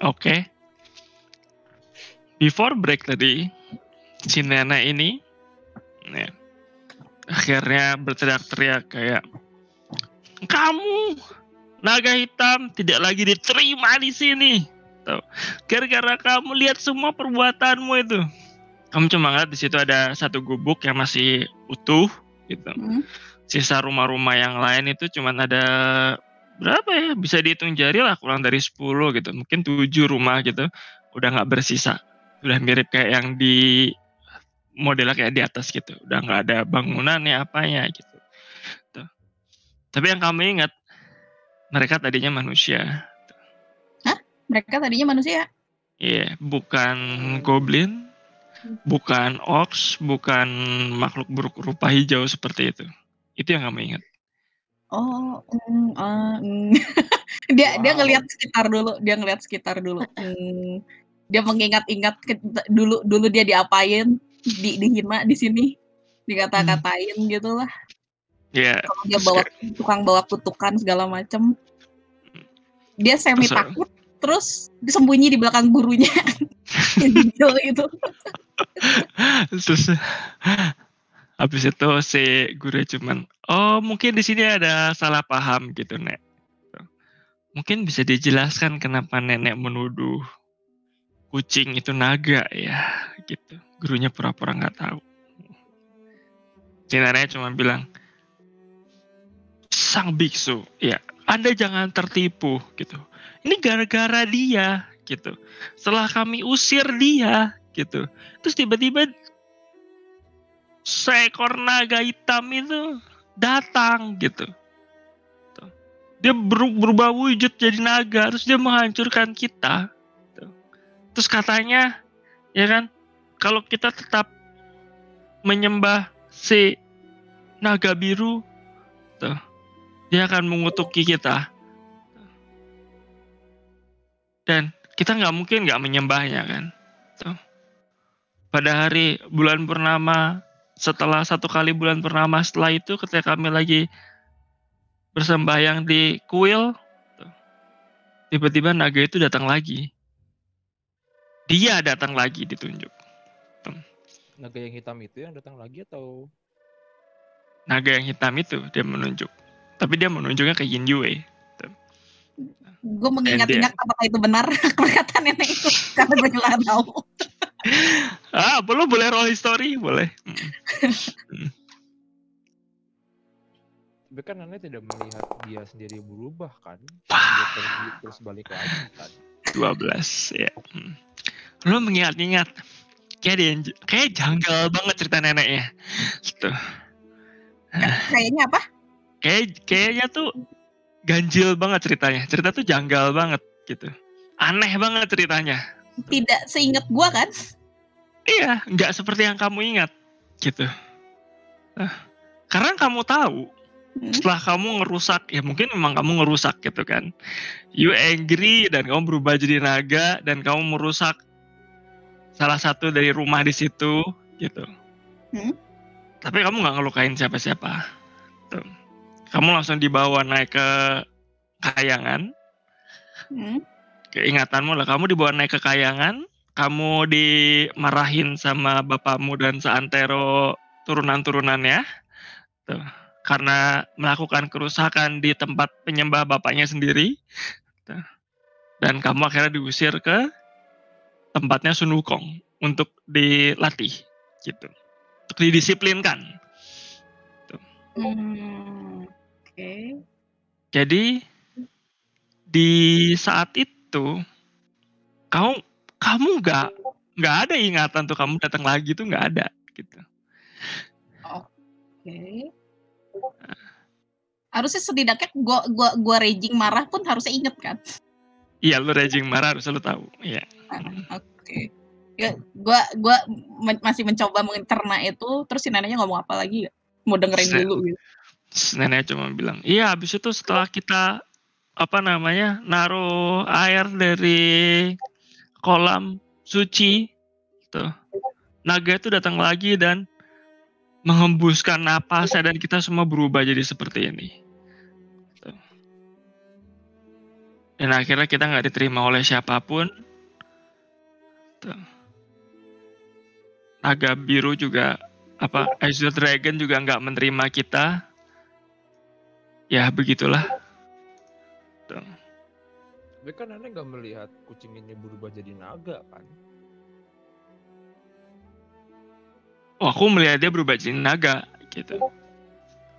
Oke. Before break tadi, si nenek ini ya, akhirnya berteriak-teriak kayak, kamu naga hitam tidak lagi diterima di sini. Tuh. Gara-gara kamu lihat semua perbuatanmu itu. Kamu cuma ngeliat di situ ada satu gubuk yang masih utuh gitu. Sisa rumah-rumah yang lain itu cuma ada berapa ya? Bisa dihitung jari lah, kurang dari 10 gitu. Mungkin 7 rumah gitu. Udah nggak bersisa. Udah mirip kayak yang di modelnya kayak di atas gitu. Udah nggak ada bangunannya apanya gitu. Tuh. Tapi yang kamu ingat, mereka tadinya manusia. Hah? Mereka tadinya manusia? Iya, bukan goblin, bukan orcs, bukan makhluk berupa hijau seperti itu. Itu yang kamu ingat. Oh, dia ngelihat sekitar dulu. Dia mengingat-ingat dulu dia diapain, dihina di sini, dikata-katain gitulah. Iya. Kalau dia tukang bawa kutukan segala macem. Dia semi takut, terus disembunyi di belakang gurunya. Gitu. Terus habis itu si guru cuman, oh mungkin di sini ada salah paham gitu, Nek. Mungkin bisa dijelaskan kenapa nenek menuduh kucing itu naga ya, gitu. Gurunya pura-pura nggak tahu. Si nenek cuma bilang, sang biksu, ya Anda jangan tertipu gitu. Ini gara-gara dia gitu. Setelah kami usir dia gitu. Terus tiba-tiba seekor naga hitam itu datang gitu. Dia berubah wujud jadi naga, terus dia menghancurkan kita. Terus katanya, ya kan, kalau kita tetap menyembah si naga biru, tuh, dia akan mengutuki kita. Dan kita nggak mungkin nggak menyembahnya kan. Tuh. Pada hari bulan purnama, setelah 1 kali bulan purnama, setelah itu ketika kami lagi bersembahyang di kuil, tiba-tiba naga itu datang lagi. Dia datang lagi ditunjuk. Naga yang hitam itu yang datang lagi atau? Naga yang hitam itu dia menunjuk. Tapi dia menunjuknya ke Yin Yue. Gue mengingat-ingat apakah itu benar perkataan nenek itu, karena gue juga nggak tahu. Boleh roll history, boleh. Tapi kan nenek tidak melihat dia sendiri berubah kan? Dia pergi terus balik lagi kan? 12 ya. Lu mengingat-ingat kayak janggal banget cerita neneknya. Gitu. Kayaknya apa? Kayaknya tuh ganjil banget ceritanya. Cerita tuh janggal banget gitu. Aneh banget ceritanya. Tidak seingat gua kan? Iya, nggak seperti yang kamu ingat gitu. Karena kamu tahu setelah kamu ngerusak, ya mungkin memang kamu ngerusak gitu kan. You angry dan kamu berubah jadi naga dan kamu merusak salah satu dari rumah di situ gitu. Tapi kamu nggak ngelukain siapa-siapa. Tuh. Kamu langsung dibawa naik ke kayangan. Keingatanmu lah, kamu dibawa naik ke kayangan. Kamu dimarahin sama bapakmu dan seantero turunan-turunannya. Tuh. Karena melakukan kerusakan di tempat penyembah bapaknya sendiri. Dan kamu akhirnya diusir ke tempatnya Sun Wukong untuk dilatih gitu. Untuk didisiplinkan. Okay. Jadi di saat itu kamu nggak ada ingatan tuh kamu datang lagi tuh nggak ada gitu. Oke. Harusnya setidaknya gua raging marah pun harusnya inget kan? Iya, lu raging marah harusnya lu tahu. Iya. Oke. Ya, gua masih mencoba mencerna itu, terus si neneknya ngomong apa lagi? Mau dengerin dulu gitu. Nenek cuma bilang, iya habis itu setelah kita naruh air dari kolam suci, tuh naga itu datang lagi dan menghembuskan napasnya dan kita semua berubah jadi seperti ini. Dan akhirnya kita nggak diterima oleh siapapun. Tuh. Naga biru juga Azure Dragon juga nggak menerima kita. Ya begitulah. Tuh. Tapi kan Nenek nggak melihat kucing ini berubah jadi naga kan? Oh, aku melihat dia berubah jadi naga gitu.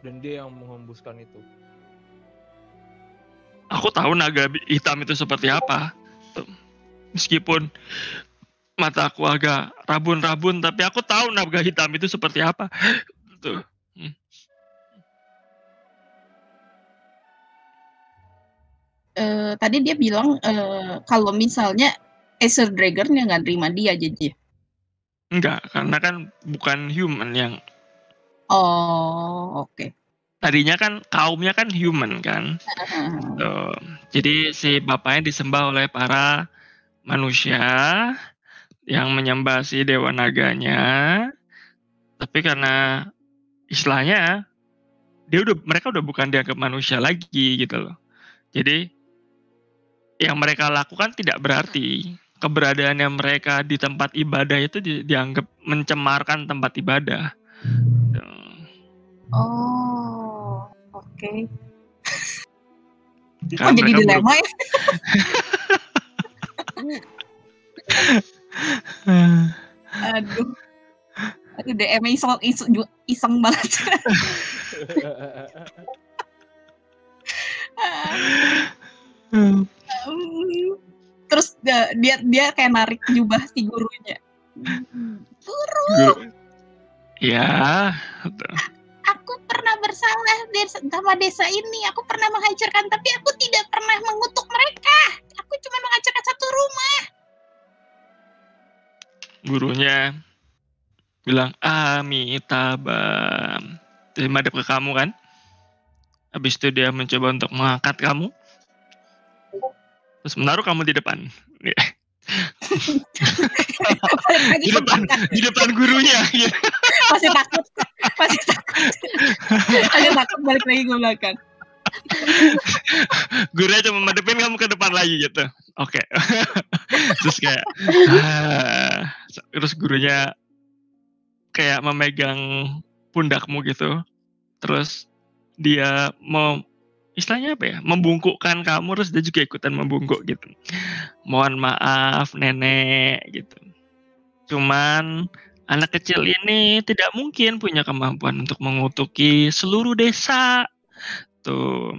Dan dia yang menghembuskan itu. Aku tahu naga hitam itu seperti apa. Tuh. Meskipun mata aku agak rabun-rabun, tapi aku tahu naga hitam itu seperti apa. Tuh. Tadi dia bilang kalau misalnya Acer Dragon yang nggak terima dia jadi. Enggak, karena kan bukan human yang. Oh, oke. Tadinya kan kaumnya kan human kan. Jadi si bapaknya disembah oleh para manusia yang menyembah si dewa naganya. Tapi karena istilahnya mereka udah bukan dianggap manusia lagi gitu loh. Jadi yang mereka lakukan tidak berarti. Keberadaannya mereka di tempat ibadah itu dianggap mencemarkan tempat ibadah. Oh, oke. Karena jadi dilema ya? Aduh. Aduh, DM iseng banget. Terus dia kayak narik jubah si gurunya. Guru. Ya. Aku pernah bersalah sama desa ini. Aku pernah menghancurkan, tapi aku tidak pernah mengutuk mereka. Aku cuma menghancurkan satu rumah. Gurunya bilang Amitabha. Terus madep ke kamu kan. Habis itu dia mencoba untuk mengangkat kamu. Terus menaruh kamu di depan. di depan gurunya. Masih takut. Agak takut balik lagi ke belakang. Gurunya cuma madepin kamu ke depan lagi gitu. Oke. Terus kayak terus gurunya kayak memegang pundakmu gitu. Terus dia mau istilahnya apa ya? Membungkukkan kamu, terus dia juga ikutan membungkuk gitu. Mohon maaf nenek gitu. Cuman anak kecil ini tidak mungkin punya kemampuan untuk mengutuki seluruh desa. Tuh.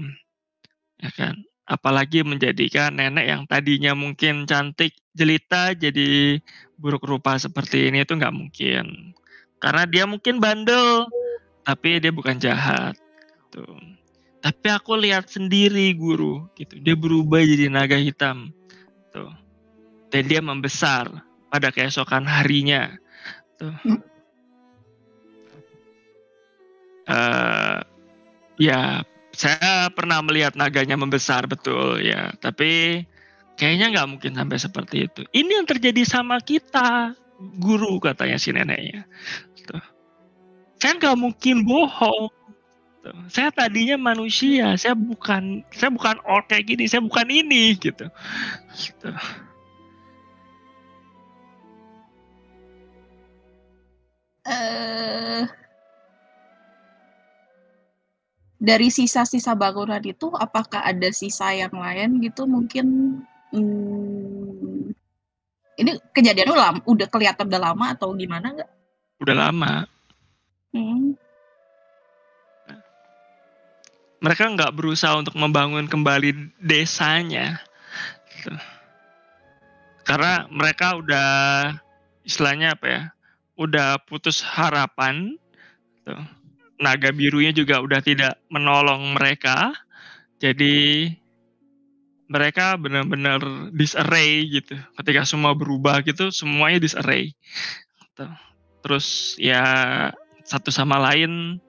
Ya kan? Apalagi menjadikan nenek yang tadinya mungkin cantik jelita jadi buruk rupa seperti ini itu nggak mungkin. Karena dia mungkin bandel, tapi dia bukan jahat. Tuh. Tapi aku lihat sendiri guru, gitu. Dia berubah jadi naga hitam, tuh. Dan dia membesar pada keesokan harinya, tuh. Ya, saya pernah melihat naganya membesar betul ya. Tapi kayaknya nggak mungkin sampai seperti itu. Ini yang terjadi sama kita, guru katanya si neneknya. Tuh. Saya nggak mungkin bohong. Saya tadinya manusia, saya bukan orc kayak gini, saya bukan ini gitu. Dari sisa-sisa bangunan itu, apakah ada sisa yang lain gitu? Mungkin ini kejadiannya udah kelihatan udah lama atau gimana nggak? Udah lama. Mereka nggak berusaha untuk membangun kembali desanya. Karena mereka udah istilahnya apa ya? Udah putus harapan. Tuh. Naga birunya juga udah tidak menolong mereka. Jadi mereka benar-benar disarray gitu. Ketika semua berubah gitu, semuanya disarray. Tuh. Terus ya satu sama lain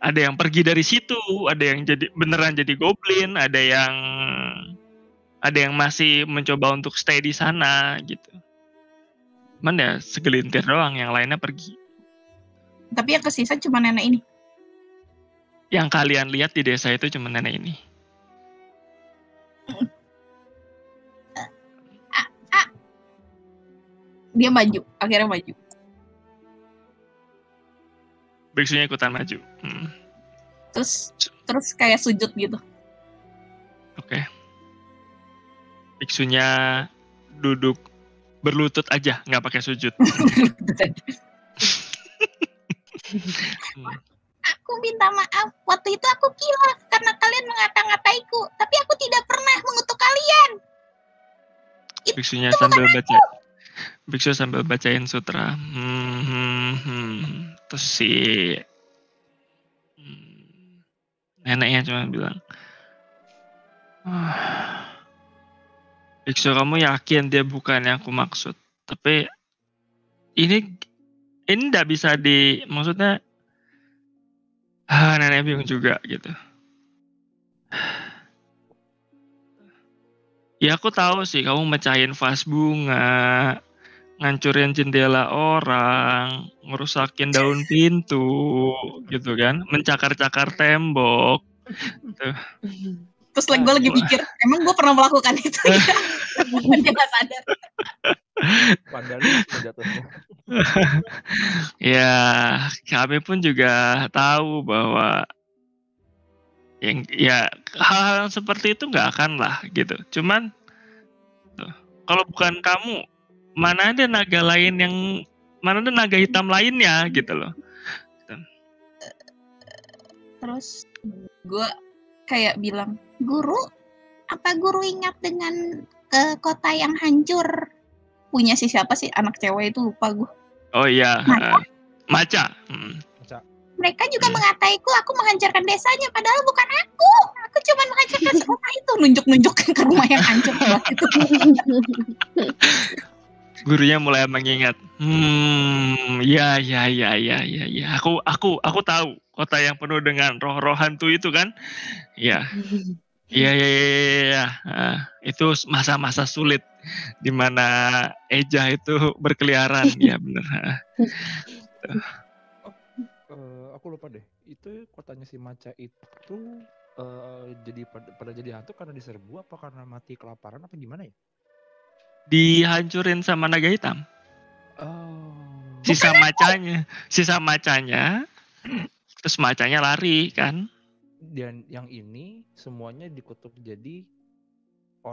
ada yang pergi dari situ, ada yang beneran jadi goblin, ada yang masih mencoba untuk stay di sana gitu. Cuman ya segelintir doang, yang lainnya pergi. Tapi yang kesisa cuma nenek ini? Yang kalian lihat di desa itu cuma nenek ini. Dia maju, akhirnya maju. Biksunya ikutan maju. Terus kayak sujud gitu. Oke. Biksunya duduk berlutut aja, nggak pakai sujud. Aku minta maaf, waktu itu aku kilaf karena kalian mengata-ngataiku, tapi aku tidak pernah mengutuk kalian. Biksunya sambil baca. Biksu sambil bacain sutra. Terus si neneknya cuma bilang, Biksu, kamu yakin dia bukan yang aku maksud? Tapi ini tidak bisa maksudnya nenek bingung juga gitu. Ya aku tahu sih kamu mecahin vas bunga, ngancurin jendela orang, ngerusakin daun pintu, gitu kan, mencakar-cakar tembok. Tuh. Terus gue lagi pikir, emang gue pernah melakukan itu ya? Dia gak sadar. Padahal jatuhnya. Ya, kami pun juga tahu bahwa hal-hal seperti itu nggak akan lah gitu. Cuman kalau bukan kamu, mana ada naga hitam lainnya gitu loh. Terus gue kayak bilang, guru, apa guru ingat dengan kota yang hancur? Punya siapa sih anak cewek itu, lupa gue. Oh iya, Maca. Mereka juga mengataiku aku menghancurkan desanya, padahal bukan aku. Aku cuma menghancurkan rumah itu, nunjuk-nunjuk ke rumah yang hancur itu. Gurunya mulai mengingat. Ya. Aku tahu kota yang penuh dengan roh-roh hantu itu kan. Ya. Iya. Itu masa-masa sulit di mana Eja itu berkeliaran. Ya benar. Aku lupa deh. Itu kotanya si Maca itu pada jadi hantu karena diserbu apa karena mati kelaparan apa gimana ya? Dihancurin sama naga hitam. Sisa macanya, terus macanya lari kan. Dan yang ini semuanya dikutuk jadi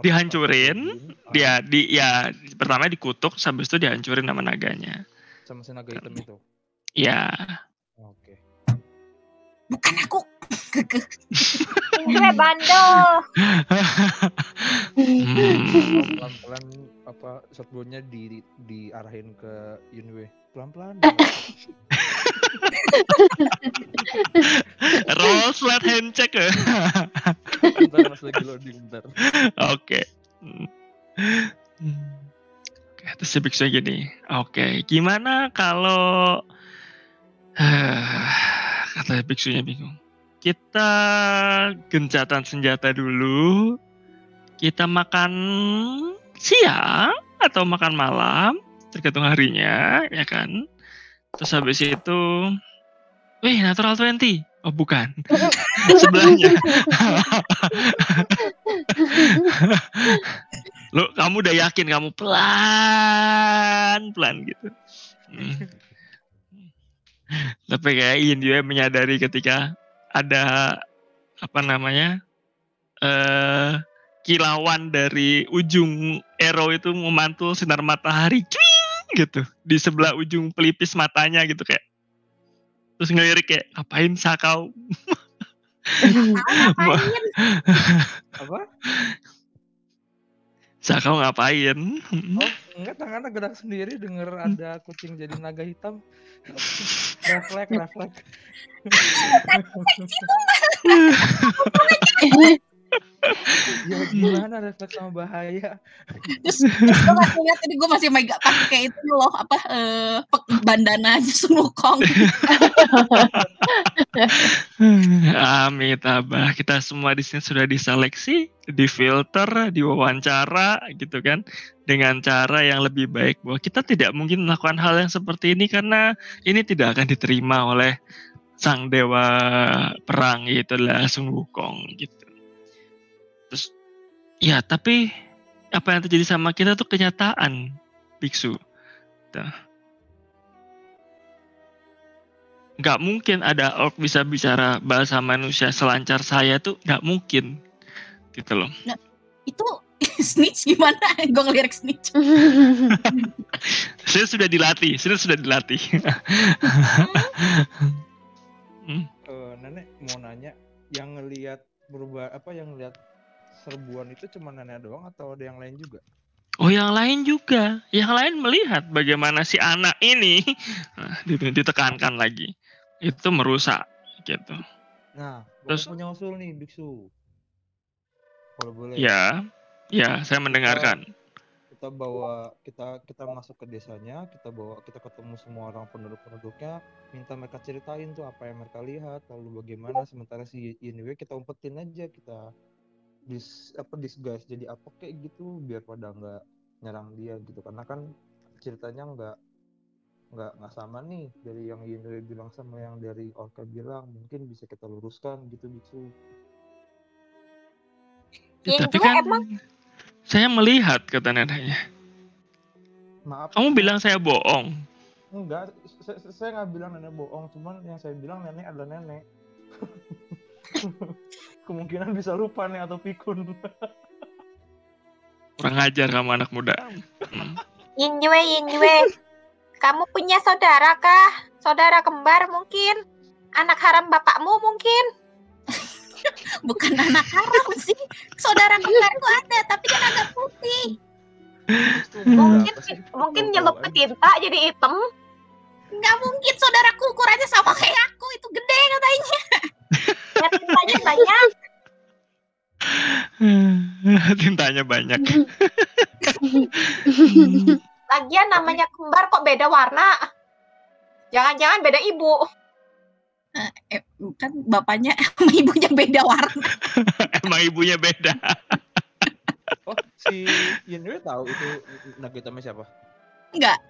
dihancurin. Pertama dikutuk, habis itu dihancurin sama naganya. Sama si naga hitam itu. Ya. Oke. Bukan aku. Gue bandel. Pelan-pelan shotgunnya diarahin ke Yunwei. Pelan-pelan. Roll flat hand check. Bentar, mas lagi loading bentar. Oke. Terus si Biksu gini. Oke, gimana kalau kata Biksunya bingung. Kita gencatan senjata dulu. Kita makan siang atau makan malam, tergantung harinya, ya kan? Terus habis itu, natural 20. Oh bukan, sebelahnya. Lo, kamu udah yakin kamu pelan gitu. Tapi kayak India menyadari ketika ada kilauan dari ujung arrow itu memantul sinar matahari gitu di sebelah ujung pelipis matanya gitu kayak. Terus ngelirik kayak, ngapain Sakau? Ngapain? Apa? Sakau ngapain? Oh, enggak, tangannya gerak sendiri denger ada kucing jadi naga hitam. Refleks. Ya gimana refleks sama bahaya. Terus gue masih lihat tadi gue masih mega pakai itu loh bandana Sumukong. Amitabha, kita semua di sini sudah diseleksi, difilter, diwawancara gitu kan, dengan cara yang lebih baik bahwa kita tidak mungkin melakukan hal yang seperti ini karena ini tidak akan diterima oleh sang dewa perang, itulah Sun Wukong gitu. Terus ya, tapi apa yang terjadi sama kita tuh kenyataan, Biksu. gitu. Nggak mungkin ada orc bisa bicara bahasa manusia selancar saya tuh, nggak mungkin gitu loh. Itu snitch gimana? Gue ngelirik snitch. Saya sudah dilatih. Nenek mau nanya, yang ngelihat yang ngelihat serbuan itu cuma nenek doang atau ada yang lain juga? Oh, yang lain juga. Yang lain melihat bagaimana si anak ini ditekankan lagi. Itu merusak gitu. Nah, Terus gue punya usul nih, Biksu. Kalau boleh. ya, saya mendengarkan. Kita masuk ke desanya, kita ketemu semua orang penduduknya, minta mereka ceritain tuh apa yang mereka lihat, lalu bagaimana. Sementara si Yinwei kita umpetin aja, kita disguise jadi apa kayak gitu biar pada nggak nyerang dia gitu, karena kan ceritanya nggak sama nih dari yang Yinwei bilang sama yang dari Orca bilang. Mungkin bisa kita luruskan gitu, Biksu. Ya, tapi kan saya melihat, kata neneknya. Maaf, Kamu bilang saya bohong. Enggak, saya nggak bilang nenek bohong, cuman yang saya bilang nenek adalah nenek. Kemungkinan bisa lupa nih atau pikun. Kurang ajar kamu anak muda. Yinwei, kamu punya saudara kah? Saudara kembar mungkin? Anak haram bapakmu mungkin? Bukan anak haram sih. Saudara kembarku ada, tapi kan agak putih. Mungkin nyelup ke tinta jadi hitam. Nggak mungkin, saudaraku ukurannya sama kayak aku. Itu gede katanya. Ya tintanya banyak. Tintanya banyak. Lagian namanya kembar kok beda warna? Jangan-jangan beda ibu. Kan bapaknya sama ibunya beda warna. Emang ibunya beda. Oh, si Yinwei tahu itu naga hitamnya siapa? Enggak.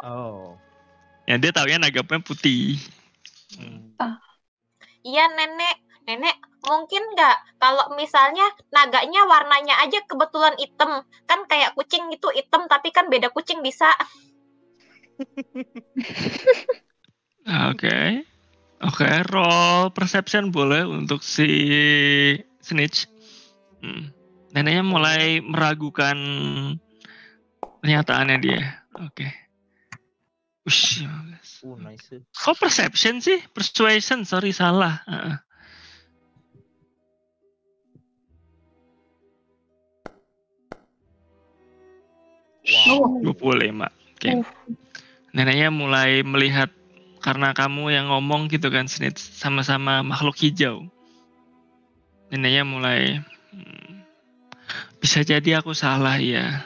Oh. Ya, dia taunya naga putih. Iya, nenek mungkin nggak kalau misalnya naganya warnanya aja kebetulan hitam, kan kayak kucing gitu hitam tapi kan beda kucing bisa. Oke, roll perception boleh untuk si snitch. Neneknya mulai meragukan pernyataannya dia. Oke. Ush, Nice. kok perception sih? Persuasion, sorry salah. Wow. 25. Oke. Neneknya mulai melihat, karena kamu yang ngomong gitu kan, Snitch, sama-sama makhluk hijau. Neneknya mulai, bisa jadi aku salah ya.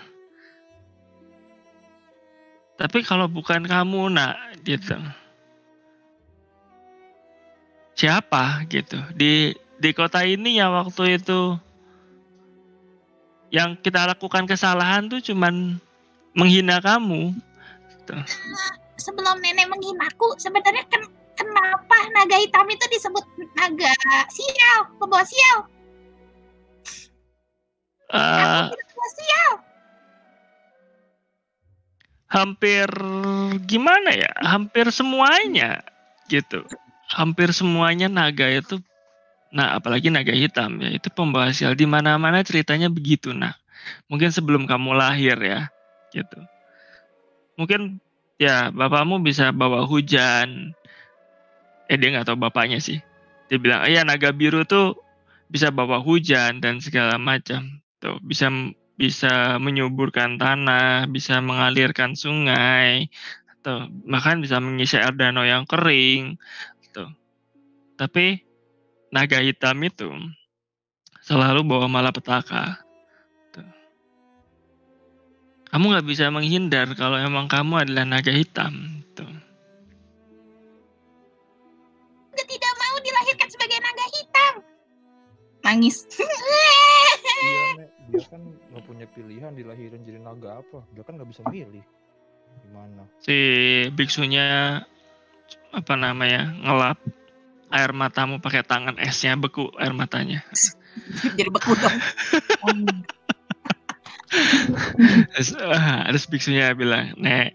Tapi kalau bukan kamu, nak, gitu. Siapa gitu? Di kota ini ya waktu itu yang kita lakukan kesalahan tuh cuman menghina kamu. Gitu. Sebelum nenek menghinaku, sebenarnya kenapa naga hitam itu disebut naga sial, pembawa sial? Pembawa sial. Hampir gimana ya? Hampir semuanya gitu. Hampir semuanya naga itu, nah apalagi naga hitam ya, itu pembawa sial. Di mana-mana ceritanya begitu. Nah, mungkin sebelum kamu lahir ya, gitu. Mungkin ya bapakmu bisa bawa hujan. Dia nggak tahu bapaknya sih. Dia bilang, iya naga biru tuh bisa bawa hujan dan segala macam. Tuh bisa menyuburkan tanah, bisa mengalirkan sungai, atau bahkan bisa mengisi air danau yang kering. Tuh. Tapi naga hitam itu selalu bawa malapetaka. Tuh. Kamu nggak bisa menghindar kalau emang kamu adalah naga hitam. Tuh. Dia tidak mau dilahirkan sebagai naga hitam. Nangis. Iya, Nek. Dia kan nggak punya pilihan dilahirin jadi naga apa. Dia kan nggak bisa milih. Gimana? Si biksunya ngelap air matamu pakai tangan esnya, beku air matanya. Jadi beku dong. Terus biksunya bilang, Nek,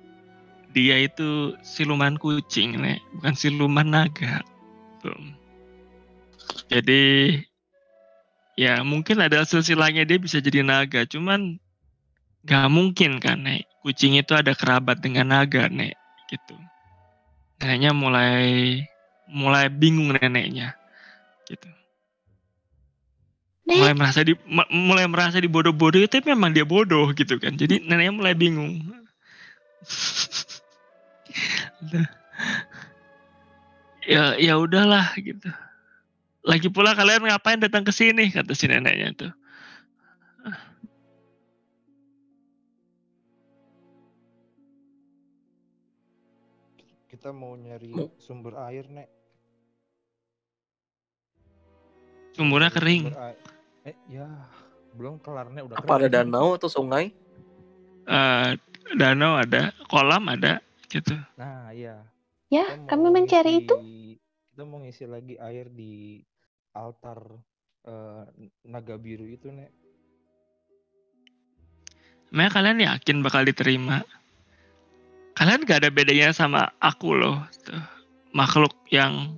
dia itu siluman kucing, Nek, bukan siluman naga. Tuh. Jadi ya mungkin ada silsilahnya dia bisa jadi naga, cuman gak mungkin kan, Nek. Kucing itu ada kerabat dengan naga, Nek, gitu. Neneknya mulai bingung neneknya, gitu. Nek, Mulai merasa dibodoh-bodoh, tapi memang dia bodoh gitu kan. Jadi neneknya mulai bingung. Ya udahlah gitu. Lagi pula kalian ngapain datang ke sini, kata si neneknya tuh. Kita mau nyari sumber air, Nek. Sumbernya Nyari kering. sumber air. Ya, belum kelar, Nek, udah Apa ada kering. danau atau sungai? Danau ada, kolam ada, gitu. Nah, iya. ya Kita kami mau mencari itu. Kita mau ngisi lagi air di altar naga biru itu, Nek. Emangnya kalian yakin bakal diterima? Kalian gak ada bedanya sama aku loh. Tuh. Makhluk yang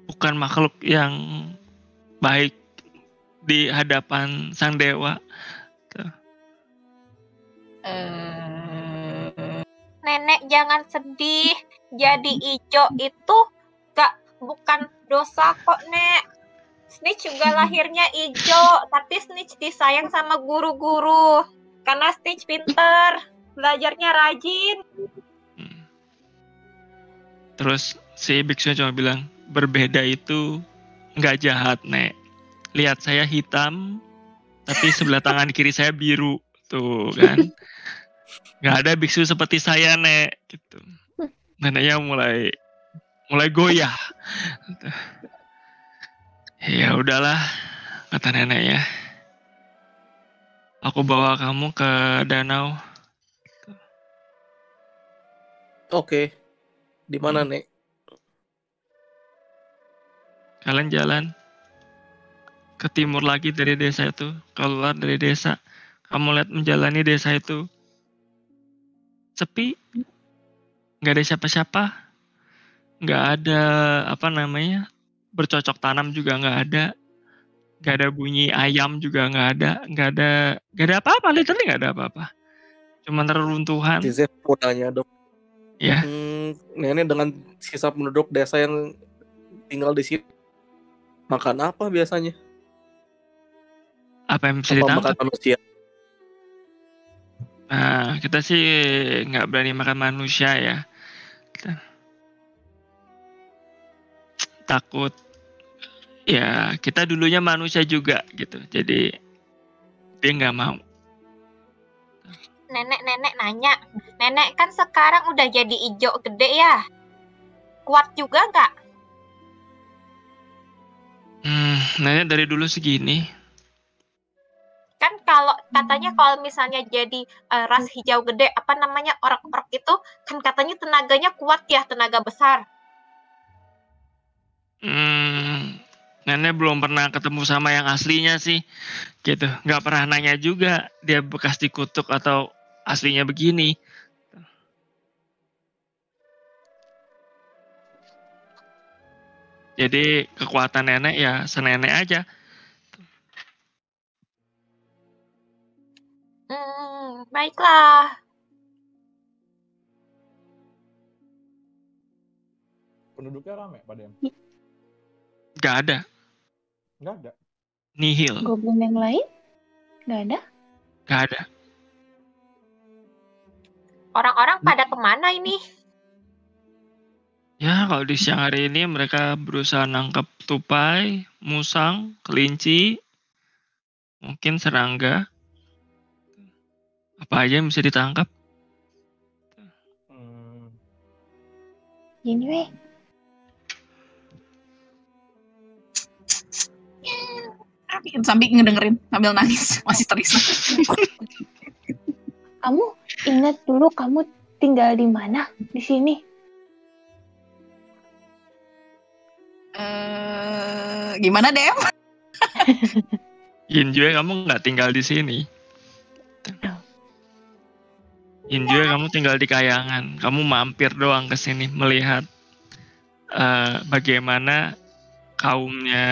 bukan makhluk yang baik di hadapan sang dewa. Tuh. Nenek jangan sedih. Jadi ijo itu bukan dosa kok, Nek. Snitch juga lahirnya ijo, tapi Snitch disayang sama guru-guru. Karena Snitch pinter, belajarnya rajin. Terus si biksu cuma bilang, berbeda itu nggak jahat, Nek. Lihat saya hitam, tapi sebelah tangan kiri saya biru. Tuh kan. Nggak ada biksu seperti saya, Nek. Gitu. Neneknya mulai goyah. Ya udahlah, kata nenek ya. Aku bawa kamu ke danau. Oke. Di mana, Nek? Kalian jalan ke timur lagi dari desa itu, keluar dari desa. Kamu lihat menjalani desa itu sepi, nggak ada siapa-siapa, nggak ada bercocok tanam juga nggak ada bunyi ayam juga nggak ada apa-apa, literally nggak ada apa-apa, cuma reruntuhan. Si Zef mau nanya dong. Ya. Nenek dengan sisa penduduk desa yang tinggal di sini makan apa biasanya? Apa yang bisa Apa ditangkap? makan manusia? Nah, kita sih nggak berani makan manusia ya. Takut. Ya, kita dulunya manusia juga gitu. Jadi dia nggak mau. Nenek nanya. Nenek kan sekarang udah jadi ijo gede ya. Kuat juga nggak? Nenek dari dulu segini. Kan kalau katanya kalau misalnya jadi ras hijau gede, orok-orok itu kan katanya tenaganya kuat ya, tenaga besar. Nenek belum pernah ketemu sama yang aslinya sih, gitu. Nggak pernah nanya juga dia bekas dikutuk atau aslinya begini. Jadi kekuatan nenek ya senenek aja. Baiklah. Penduduknya rame, Pak Dem? Nggak ada. Nggak ada. Nihil. Goblin yang lain? Nggak ada? Nggak ada. Orang-orang pada kemana ini? Ya, kalau di siang hari ini mereka berusaha nangkep tupai, musang, kelinci, mungkin serangga. Apa aja yang bisa ditangkap? Gini weh. Sambil ngedengerin, sambil nangis, masih terisak. Kamu ingat dulu kamu tinggal di mana di sini? Gimana Dem? Yin juga kamu nggak tinggal di sini. Injue kamu tinggal di Kayangan. Kamu mampir doang ke sini melihat bagaimana kaumnya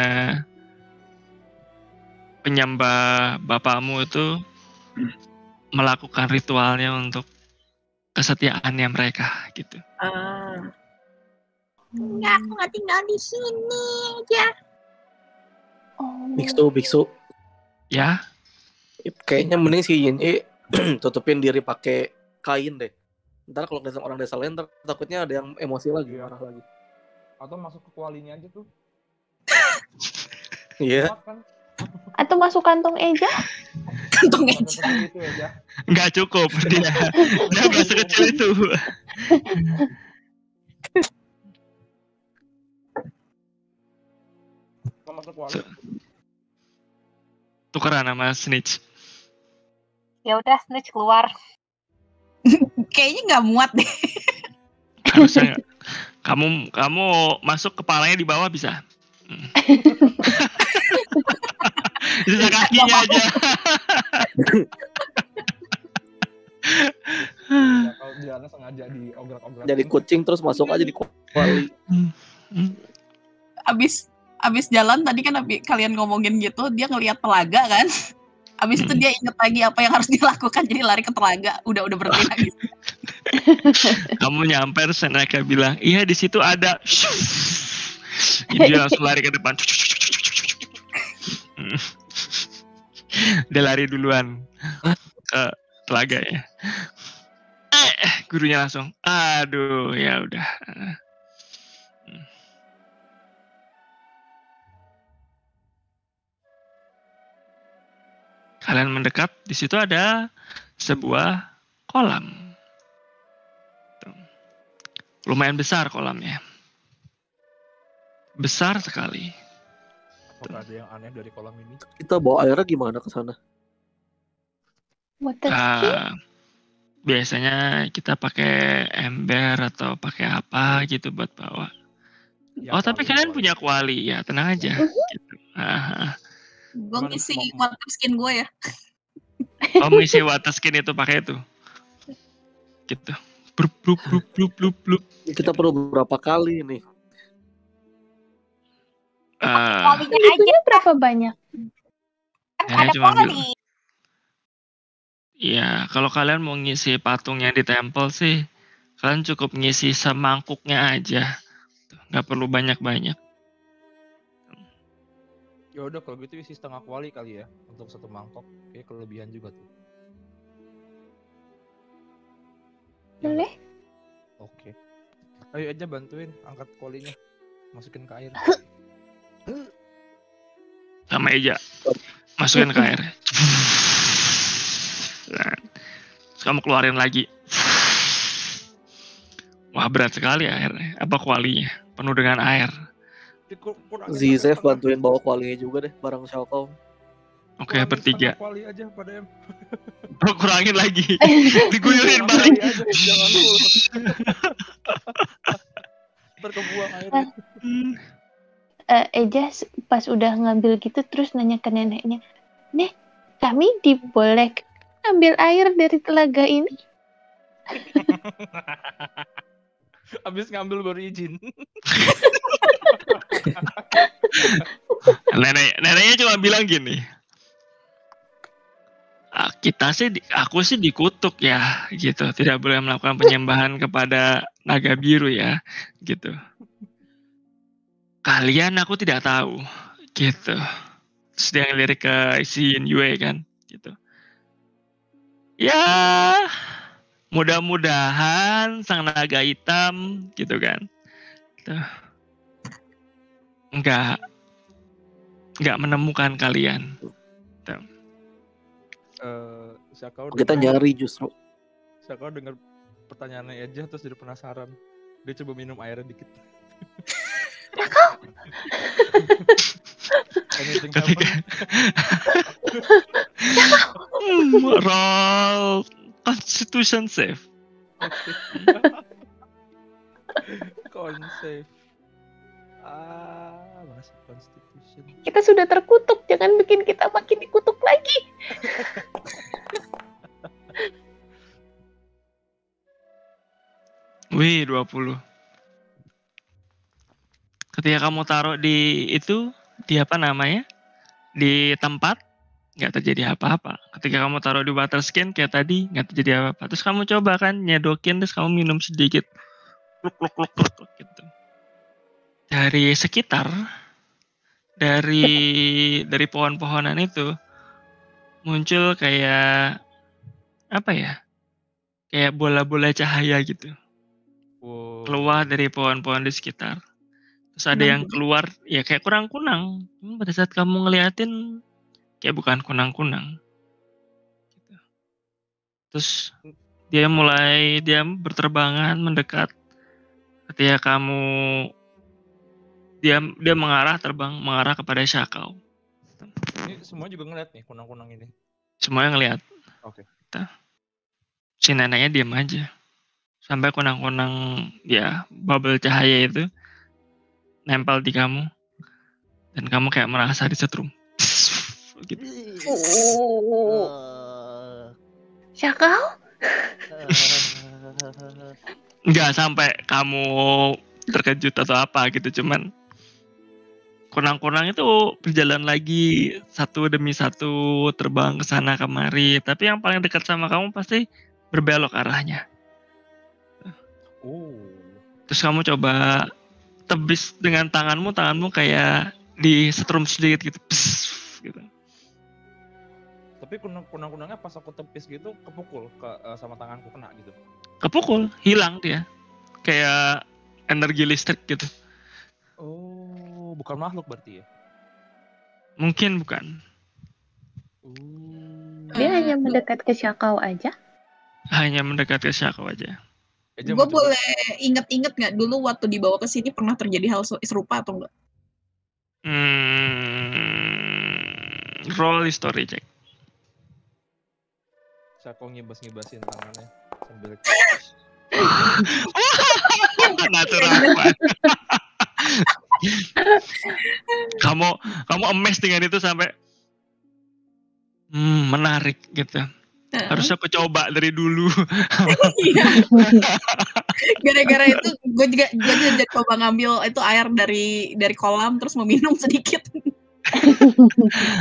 penyembah bapakmu itu melakukan ritualnya untuk kesetiaannya mereka gitu. Enggak, aku nggak tinggal di sini aja. Biksu. Ya, Kayaknya mending si Yin tutupin diri pakai kain deh. Ntar kalau datang orang desa lain, ntar takutnya ada yang emosi lagi, marah lagi. Atau masuk ke kualinya aja tuh. Iya. Kuat kan? Atau masuk kantong Eja? Kantong Kata Eja. seperti itu aja. nggak cukup dia nggak sekecil itu. Kalau masuk kuali. Tukeran sama Snitch. Ya udah, Snitch keluar. Kayaknya nggak muat deh. Harusnya nggak. Kamu masuk kepalanya di bawah bisa. Sisa kakinya aja. Ya, kalau Diana sengaja diograk-ograk. Jadi kucing terus masuk aja di kuali. Abis jalan tadi kan kalian ngomongin gitu, dia ngelihat telaga kan. Abis itu dia inget lagi apa yang harus dia lakukan, jadi lari ke telaga. Udah berhenti lagi. Kamu nyampe terus Naka bilang, iya di situ ada. Dia langsung lari ke depan. Dia lari duluan ke telaganya. Gurunya langsung, aduh ya udah. Kalian mendekat, di situ ada sebuah kolam. Lumayan besar kolamnya. Besar sekali. Apakah ada yang aneh dari kolam ini? Kita bawa airnya gimana ke sana? Water ski? Biasanya kita pakai ember atau pakai apa gitu buat bawa. Ya, Oh tapi kuali, kalian kuali. punya kuali ya, tenang aja. Gitu. Gue ngisi water skin gue ya. Oh mengisi water skin itu pakai itu. Gitu. Blup blup blup blup blup blup. Kita perlu berapa kali nih? Kualinya aja, Itunya berapa banyak? kan Ya, ada cuma kuali. Ya, kalau kalian mau ngisi patungnya di temple sih, kalian cukup ngisi semangkuknya aja. Nggak perlu banyak-banyak. Ya udah kalau gitu isi setengah kuali kali ya untuk satu mangkok. Kayak kelebihan juga tuh. Ya, Boleh? oke. Ayo aja bantuin angkat kualinya. Masukin ke air. Sama Eja. Masukin ke air. Nah, terus kamu keluarin lagi. Wah berat sekali airnya. Apa kualinya? Penuh dengan air. Zizef bantuin bawa kualinya juga deh, bareng Xiaokao. Oke, bertiga. Kuali aja pada em. Oh, kurangin lagi. Diguyurin balik. Jangan full. Ntar kebuang airnya. Eja pas udah ngambil gitu terus nanya ke neneknya, Nek, kami diboleh ambil air dari telaga ini? Abis ngambil baru izin. Neneknya cuma bilang gini. Aku sih dikutuk ya, gitu. Tidak boleh melakukan penyembahan kepada naga biru ya, gitu. Kalian aku tidak tahu, gitu. Terus dia ngelirik ke si Yue kan, gitu. Ya, mudah-mudahan sang naga hitam, gitu kan. Tuh. Enggak menemukan kalian. Tuh. Kita nyari justru. Sakau dengar pertanyaannya aja terus jadi penasaran. Dia coba minum airnya dikit. Roll Constitution save. Konsep. Masuk Constitution. Kita sudah terkutuk, jangan bikin kita makin dikutuk lagi. Wih, 20. Ketika kamu taruh di itu, di apa namanya? Di tempat, nggak terjadi apa-apa. Ketika kamu taruh di water skin kayak tadi, nggak terjadi apa-apa. Terus kamu coba kan nyedokin, terus kamu minum sedikit. Kluk, kluk, kluk, kluk, kluk, gitu. Dari sekitar, dari pohon-pohonan itu, muncul kayak, apa ya? Kayak bola-bola cahaya gitu. Wow. Keluar dari pohon-pohon di sekitar. Terus ada yang keluar, ya kayak kunang-kunang. Pada saat kamu ngeliatin, kayak bukan kunang-kunang. Gitu. Terus dia berterbangan mendekat. Ketika kamu, dia mengarah kepada Syakau. Ini semua juga ngeliat nih kunang-kunang ini. Semuanya ngeliat. Oke. Si neneknya diam aja. Sampai kunang-kunang, ya bubble cahaya itu nempel di kamu. Dan kamu kayak merasa disetrum. Gitu. Syakau? Nggak sampai kamu terkejut atau apa gitu, cuman kunang-kunang itu berjalan lagi satu demi satu, terbang ke sana kemari, tapi yang paling dekat sama kamu pasti berbelok arahnya. Terus kamu coba tebis dengan tanganmu kayak disetrum sedikit gitu. Pss, gitu. Tapi kunang-kunangnya pas aku tepis gitu kepukul sama tanganku kena gitu. Kepukul, hilang dia. Kayak energi listrik gitu. Oh, bukan makhluk berarti ya? Mungkin bukan. Dia hanya mendekat ke Syakau aja. Hanya mendekat ke Syakau aja. Gue boleh inget-inget nggak dulu waktu dibawa ke sini pernah terjadi hal serupa atau enggak? Roll history check. Syakau ngibas-ngibasin tangannya sambil natural banget. kamu emes dengan itu sampai menarik gitu. Harusnya aku coba dari dulu. Gara-gara itu gue juga jadi coba ngambil itu air dari kolam terus meminum sedikit.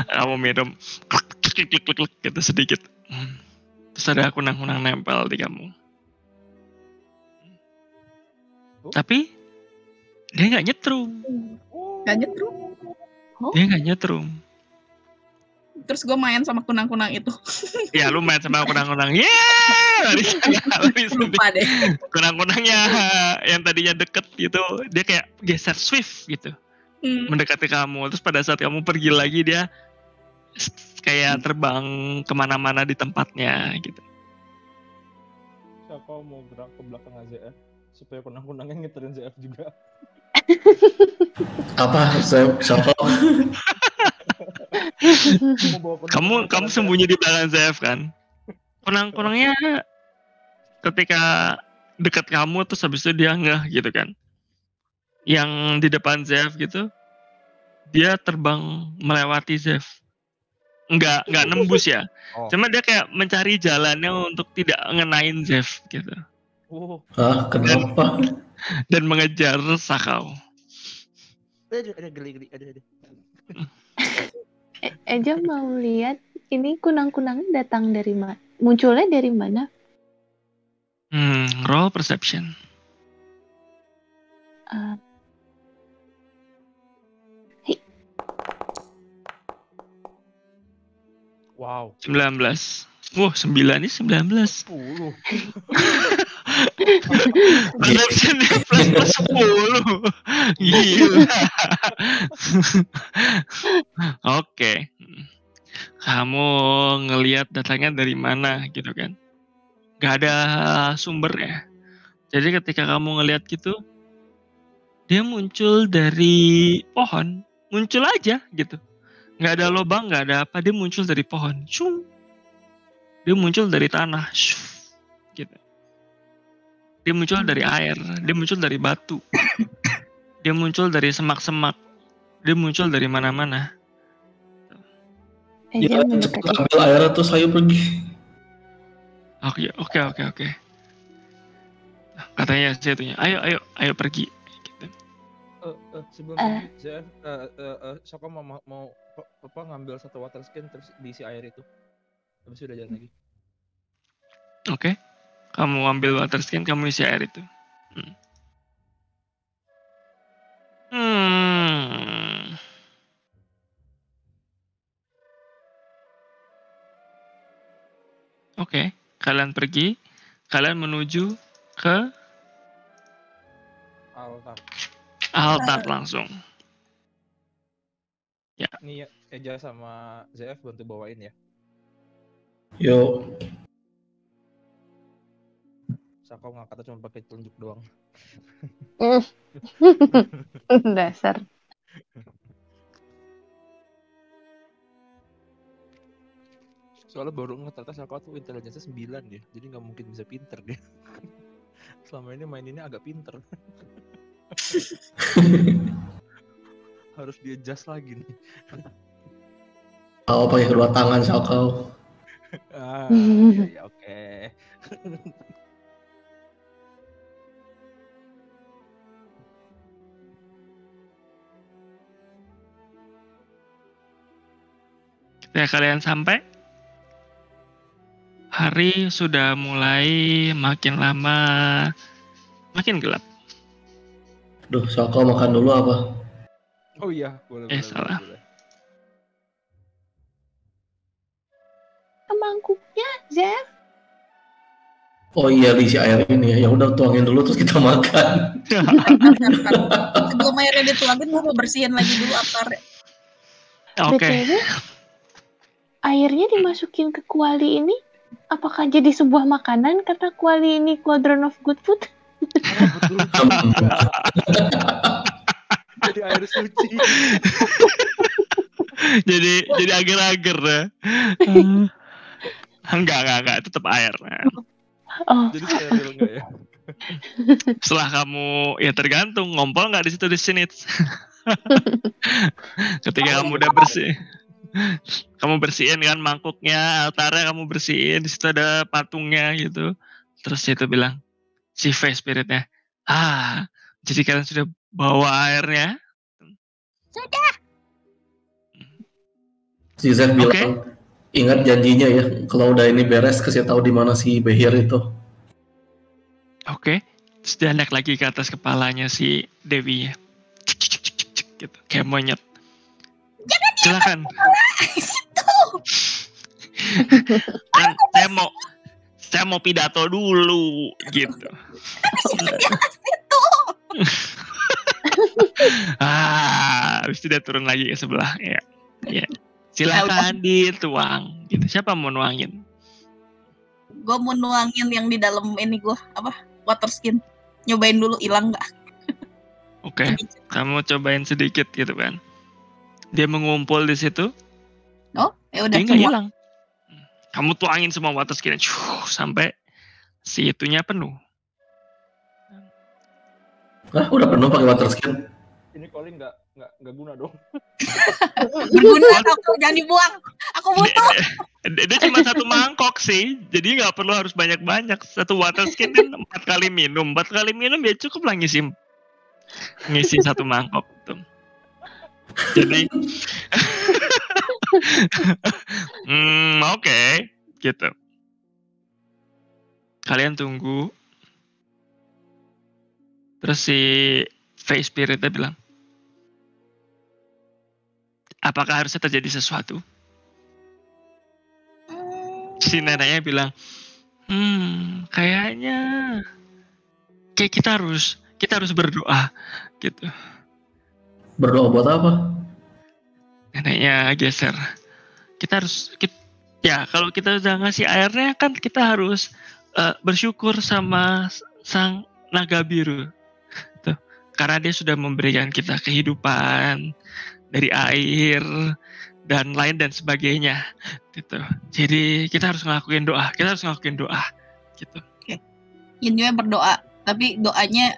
Kamu minum klik gitu sedikit. Terus ada kunang-kunang nempel di kamu. Tapi dia nggak nyetrum. Nggak nyetrum? Dia nggak nyetrum. Terus gue main sama kunang-kunang itu. Ya lu main sama kunang-kunang. Lari sana. Lupa deh. Kunang-kunangnya yang tadinya deket gitu, dia kayak geser swift gitu. Mendekati kamu. Terus pada saat kamu pergi lagi dia kayak terbang kemana-mana di tempatnya gitu. Syakau mau gerak ke belakang AZF supaya kunang-kunangnya ngiterin ZF juga. Apa? Syakau? kamu sembunyi di belakang ZF kan? Kunang-kunangnya ketika dekat kamu terus habis itu dia ngeh gitu kan. Yang di depan ZF gitu, dia terbang melewati ZF. Enggak nembus ya. Cuma dia kayak mencari jalannya untuk tidak ngenain ZF gitu. Kenapa? Dan mengejar Syakau. Ada geli-geli, ada. Eja mau lihat ini kunang-kunangnya datang dari mana? Munculnya dari mana? Roll perception. Wow. 19. Wah, 9 ini 19. 10. Perceptionnya plus 10. Gila. Oke. Kamu ngelihat datangnya dari mana gitu kan? Gak ada sumbernya. Jadi ketika kamu ngelihat gitu, dia muncul dari pohon. Muncul aja gitu. Gak ada lubang, gak ada apa. Dia muncul dari pohon. Shung. Dia muncul dari tanah. Shung. Gitu. Dia muncul dari air. Dia muncul dari batu. Dia muncul dari semak-semak. Dia muncul dari mana-mana. Eja Cepat ambil air terus ayo pergi. Oke. Katanya situnya, ayo pergi. Gitu. Sebelum pergi, ZF, Soko mau ngambil satu water skin terus diisi air itu. Habis itu udah jalan lagi. Oke. Kamu ambil water skin, kamu isi air itu. Oke, kalian pergi. Kalian menuju ke altar langsung. Ya. Ini Eja sama ZF bantu bawain ya. Yo. Sako ngangkatnya cuma pakai telunjuk doang. Dasar. Soalnya baru ternyata Sako tuh intelijensinya 9 ya. Jadi nggak mungkin bisa pinter dia. Selama ini maininnya agak pinter. Harus di adjust lagi nih. Kau pakai kedua tangan kau. Iya, oke. Ketika kalian sampai, hari sudah mulai makin lama, makin gelap. Duh, kau makan dulu apa? Oh iya, boleh. Salah. Boleh. Mangkuknya, Zef. Oh iya, diisi air ini ya. Ya udah tuangin dulu terus kita makan. Sebelum airnya dituangin, gue mau bersihin lagi dulu altar. Oke. BTW, airnya dimasukin ke kuali ini, apakah jadi sebuah makanan karena kuali ini quadrant of good food? Jadi air suci. jadi agar-agar ya. Enggak, tetap air. Oh, Jadi steril enggak ya? Setelah kamu, ya tergantung, ngompol nggak di situ di sini. Ketika kamu udah bersih, kamu bersihin kan mangkuknya, altarnya kamu bersihin, di situ ada patungnya gitu. Terus itu bilang, si face spiritnya, jadi kalian sudah bawa airnya? Sudah. Si Zef bilang, ingat janjinya ya, kalau udah ini beres kasih tahu di mana si Behir itu. Oke. Terus dia naik lagi ke atas kepalanya si Dewi ya. Cik, cik, cik, cik, cik, gitu. Kayak monyet. Silakan. Kan saya mau pidato dulu gitu. Habis itu dia turun lagi ke sebelah ya. Ya. Silakan dituang gitu. Siapa mau nuangin? Gue mau nuangin yang di dalam ini gue water skin. Nyobain dulu hilang nggak? Oke. Kamu cobain sedikit gitu kan. Dia mengumpul di situ. Oh, ya udah. Dia nggak hilang. Kamu tuangin semua water skin sampai si itunya penuh. Udah penuh pakai water skin. Ini calling nggak guna dong. Berguna, aku jangan dibuang. Aku butuh. Dia cuma satu mangkok sih, jadi nggak perlu harus banyak-banyak. Satu water skin kan 4 kali minum ya cukup lah ngisi satu mangkok tuh. Jadi, oke, gitu. Kalian tunggu. Terus si face spiritnya bilang, apakah harusnya terjadi sesuatu? Si neneknya bilang, kayaknya kayak kita harus berdoa gitu. Berdoa buat apa? Neneknya geser. Kalau kita udah ngasih airnya kan kita harus bersyukur sama sang naga biru. Tuh. Karena dia sudah memberikan kita kehidupan dari air dan lain dan sebagainya gitu. Jadi kita harus ngelakuin doa. Gitu. Yin juga berdoa, tapi doanya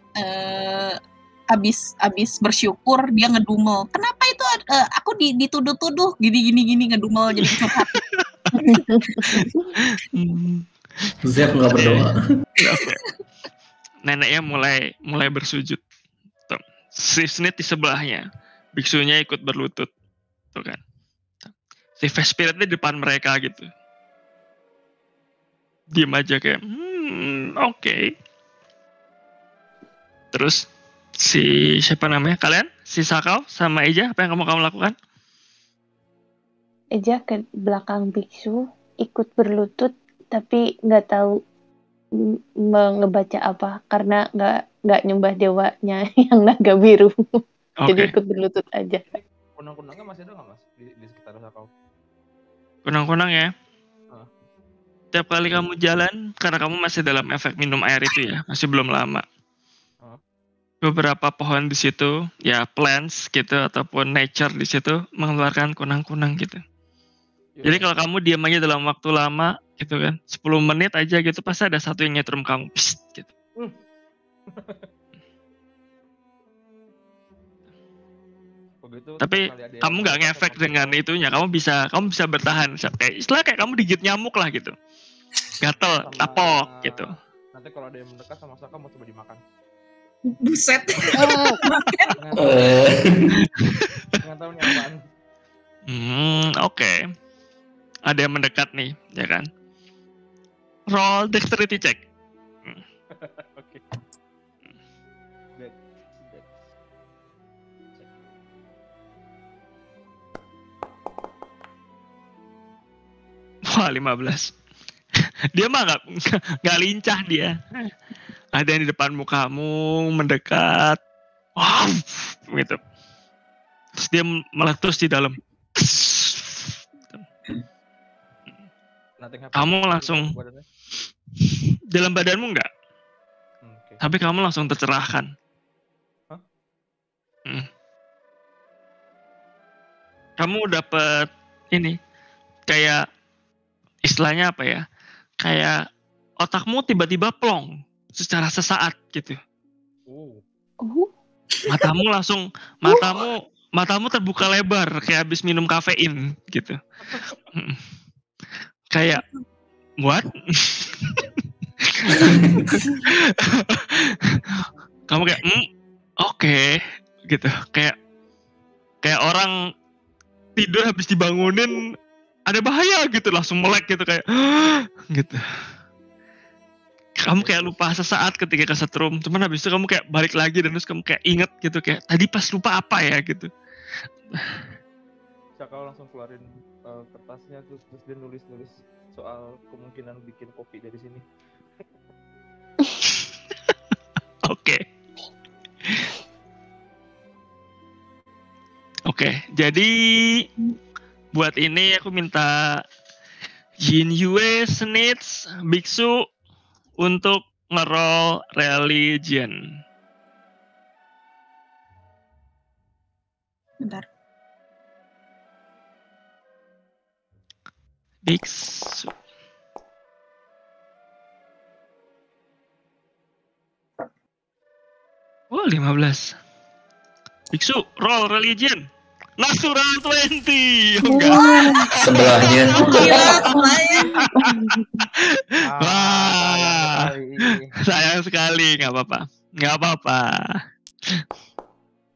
abis bersyukur dia ngedumel. Kenapa itu aku dituduh-tuduh gini ngedumel jadi curhat. Zef nggak berdoa. neneknya mulai bersujud. Tuh. Si Snitch di sebelahnya, biksunya ikut berlutut, tuh kan. Si Vespirit di depan mereka gitu, diem aja kayak, oke. Terus si siapa namanya kalian? Si Sakau sama Eja, apa yang kamu lakukan? Eja ke belakang biksu, ikut berlutut, tapi nggak tahu ngebaca apa karena nggak nyembah dewanya yang naga biru. Jadi Oke. ikut berlutut aja. Kunang-kunangnya masih ada nggak mas di sekitar Sakau? Kunang-kunang ya. Ah. Tiap kali kamu jalan, karena kamu masih dalam efek minum air itu ya, masih belum lama. Beberapa pohon di situ, ya plants gitu ataupun nature di situ mengeluarkan kunang-kunang gitu. Jadi kalau kamu diam aja dalam waktu lama gitu kan, 10 menit aja gitu pasti ada satu yang nyetrum kamu, psst, gitu. Tapi kamu nggak ngefek dengan itunya, kamu bisa bertahan. Kayak kamu digigit nyamuk lah gitu, gatel, tapok gitu. Nanti kalau ada yang mendekat sama Saka mau coba dimakan. Buset. Nggak tahu nih apaan. Oke. Ada yang mendekat nih, ya kan? Roll dexterity check. Oke. Wah, 15. Dia mah nggak lincah dia. Ada yang di depan mukamu mendekat. Wow, gitu. Terus dia meletus di dalam. Kamu langsung dalam badanmu enggak, tapi kamu langsung tercerahkan. Kamu dapat ini kayak istilahnya apa ya? Kayak otakmu tiba-tiba plong secara sesaat gitu. Matamu terbuka lebar kayak habis minum kafein gitu. Kayak what? Kamu kayak oke, gitu. Kayak orang tidur habis dibangunin ada bahaya gitu, langsung melek gitu kayak gitu. Kamu kayak lupa sesaat ketika kesetrum, cuman habis itu kamu kayak balik lagi dan terus kamu kayak inget gitu kayak tadi pas lupa apa ya gitu. Sakau langsung keluarin kertasnya terus dia nulis soal kemungkinan bikin kopi dari sini. Oke, jadi buat ini aku minta Yin Yue, Snitch, Biksu untuk ngeroll religion. Bentar. Biksu. Oh, 15. Biksu, roll religion. Natural 20. Oh, enggak. Sebelahnya. Wah, sayang sekali. Nggak apa-apa.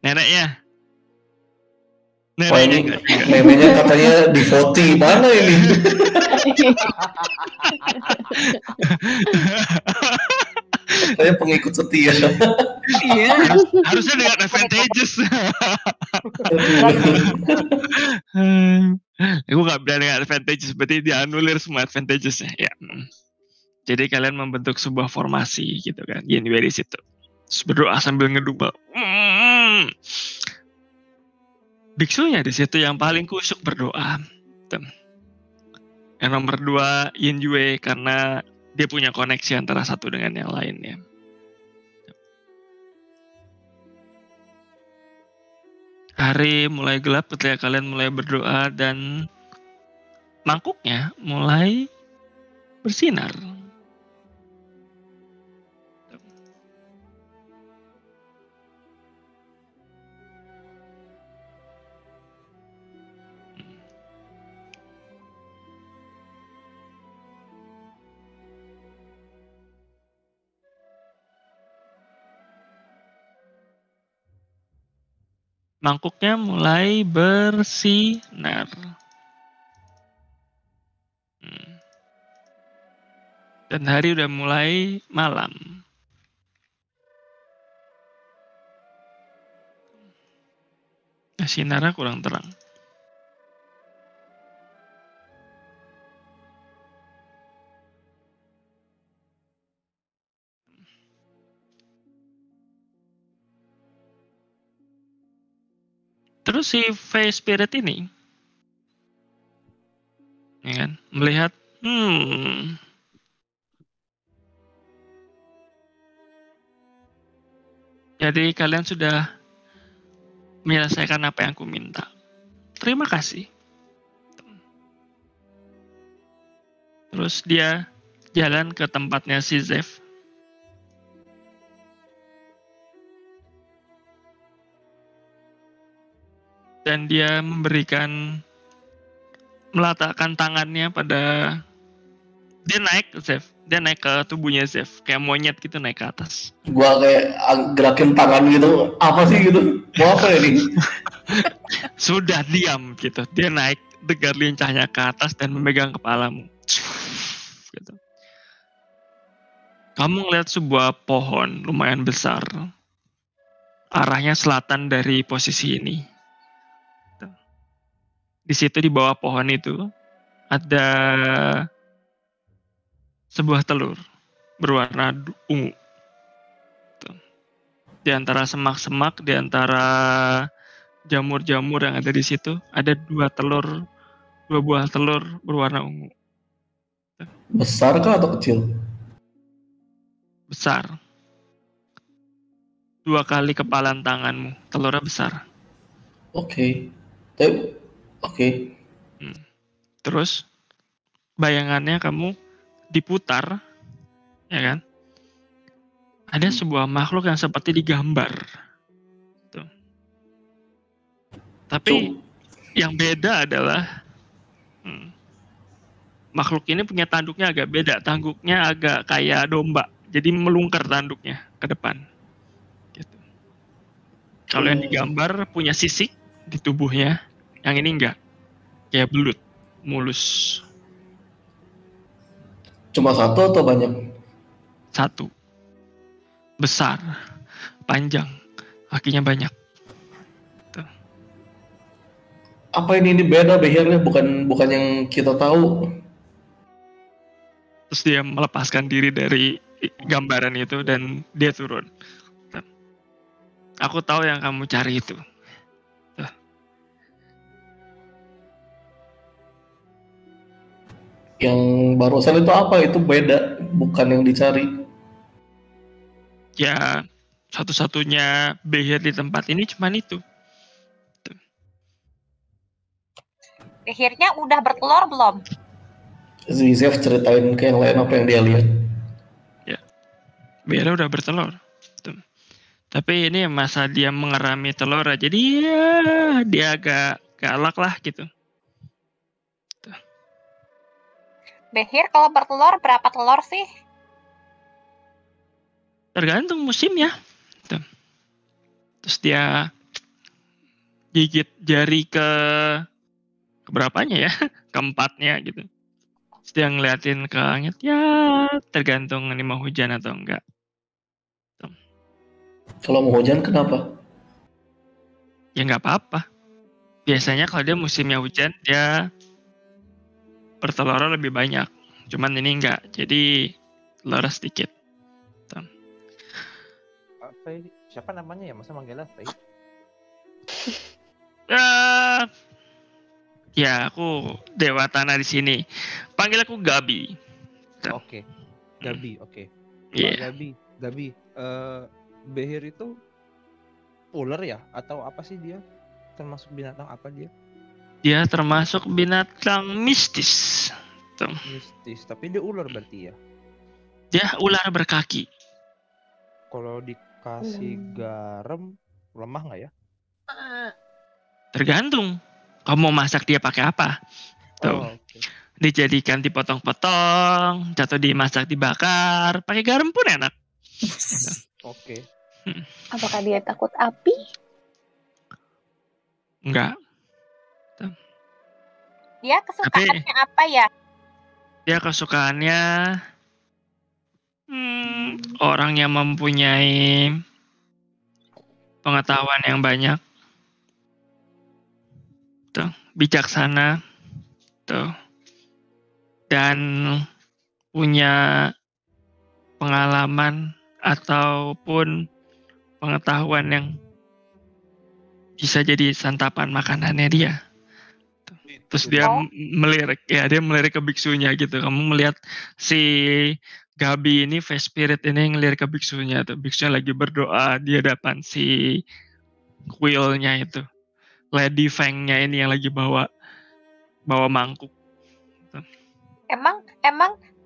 Neneknya. Wah ini memenya katanya di voting mana ini? Saya pengikut setia. Iya. Harusnya dengan advantages. Aku nggak berani dengan advantages, berarti dianulir semua advantagesnya. Ya. Jadi kalian membentuk sebuah formasi gitu kan, Yin Yue di situ. Terus berdoa sambil ngedumel. Biksunya di situ yang paling kusyuk berdoa. Yang nomor 2 Yin Yue karena dia punya koneksi antara satu dengan yang lainnya. Hari mulai gelap ketika kalian mulai berdoa dan mangkuknya mulai bersinar. Mangkuknya mulai bersinar. Dan hari udah mulai malam. Nah, sinarnya kurang terang. Terus si Fey Spirit ini, ya kan, melihat, jadi kalian sudah menyelesaikan apa yang aku minta. Terima kasih. Terus dia jalan ke tempatnya si Zev. Dan dia meletakkan tangannya pada, dia naik ke tubuhnya Zev, kayak monyet gitu naik ke atas. Gua kayak gerakin tangan gitu, apa sih gitu? Mau apa ini? Sudah diam gitu, dia naik dengan lincahnya ke atas dan memegang kepalamu. Gitu. Kamu ngeliat sebuah pohon lumayan besar, arahnya selatan dari posisi ini. Di situ di bawah pohon itu ada sebuah telur berwarna ungu. Di antara semak-semak, di antara jamur-jamur yang ada di situ, ada dua buah telur berwarna ungu. Besar kah atau kecil? Besar. 2 kali kepalan tanganmu, telurnya besar. Oke. Terus bayangannya kamu diputar, ya kan? Ada sebuah makhluk yang seperti digambar. Tuh. Tapi yang beda adalah makhluk ini punya tanduknya agak beda. Tanduknya agak kayak domba, jadi melungker tanduknya ke depan. Gitu. Kalau yang digambar punya sisik di tubuhnya, yang ini enggak. Kayak belut, mulus. Cuma satu atau banyak? Satu. Besar, panjang, kakinya banyak. Tuh. Apa ini beda behirnya, bukan yang kita tahu? Terus dia melepaskan diri dari gambaran itu dan dia turun. Tuh. Aku tahu yang kamu cari itu. Tuh. Yang barusan itu apa? Itu beda, bukan yang dicari. Ya, satu-satunya behir di tempat ini cuman itu. Tuh. Behirnya udah bertelur belum? Zev ceritain ke yang lain apa yang dia lihat. Ya, behirnya udah bertelur. Tuh. Tapi ini masa dia mengerami telur, jadi ya, dia agak galak lah gitu. Tuh. Behir kalau bertelur berapa telur sih? Tergantung musimnya. Tuh. Terus dia gigit jari ke berapanya ya? Keempatnya gitu. Terus dia ngeliatin ke langit, ya tergantung ini mau hujan atau enggak. Tuh. Kalau mau hujan kenapa? Ya nggak apa-apa. Biasanya kalau dia musimnya hujan, dia bertelurnya lebih banyak. Cuman ini enggak, jadi telurnya sedikit. Tuh. Fey, siapa namanya ya? Masa manggilnya Fey? Ya, aku Dewa Tanah di sini. Panggil aku Gabi. Oke. Gabi, oke. Iya. Gabi. Behir itu ular ya? Atau apa sih dia? Termasuk binatang apa dia? Dia termasuk binatang mistis. Tuh. Mistis, tapi dia ular berarti ya? Dia ular berkaki. Kalau dikasih garam, lemah nggak ya? Tergantung. Kamu mau masak dia pakai apa? Tuh. Oh, okay. Dijadikan dipotong-potong, jatuh dimasak, dibakar, pakai garam pun enak. Oke. Apakah dia takut api? Enggak. Dia kesukaannya apa ya? Dia kesukaannya orang yang mempunyai pengetahuan yang banyak, tuh, bijaksana, tuh, dan punya pengalaman ataupun pengetahuan yang bisa jadi santapan makanannya dia. Terus dia melirik ke biksunya gitu. Kamu melihat si Gabi ini, face spirit ini ngelirik ke biksunya tuh. Biksunya lagi berdoa di hadapan si kuilnya itu. Lady Feng-nya ini yang lagi bawa mangkuk. Emang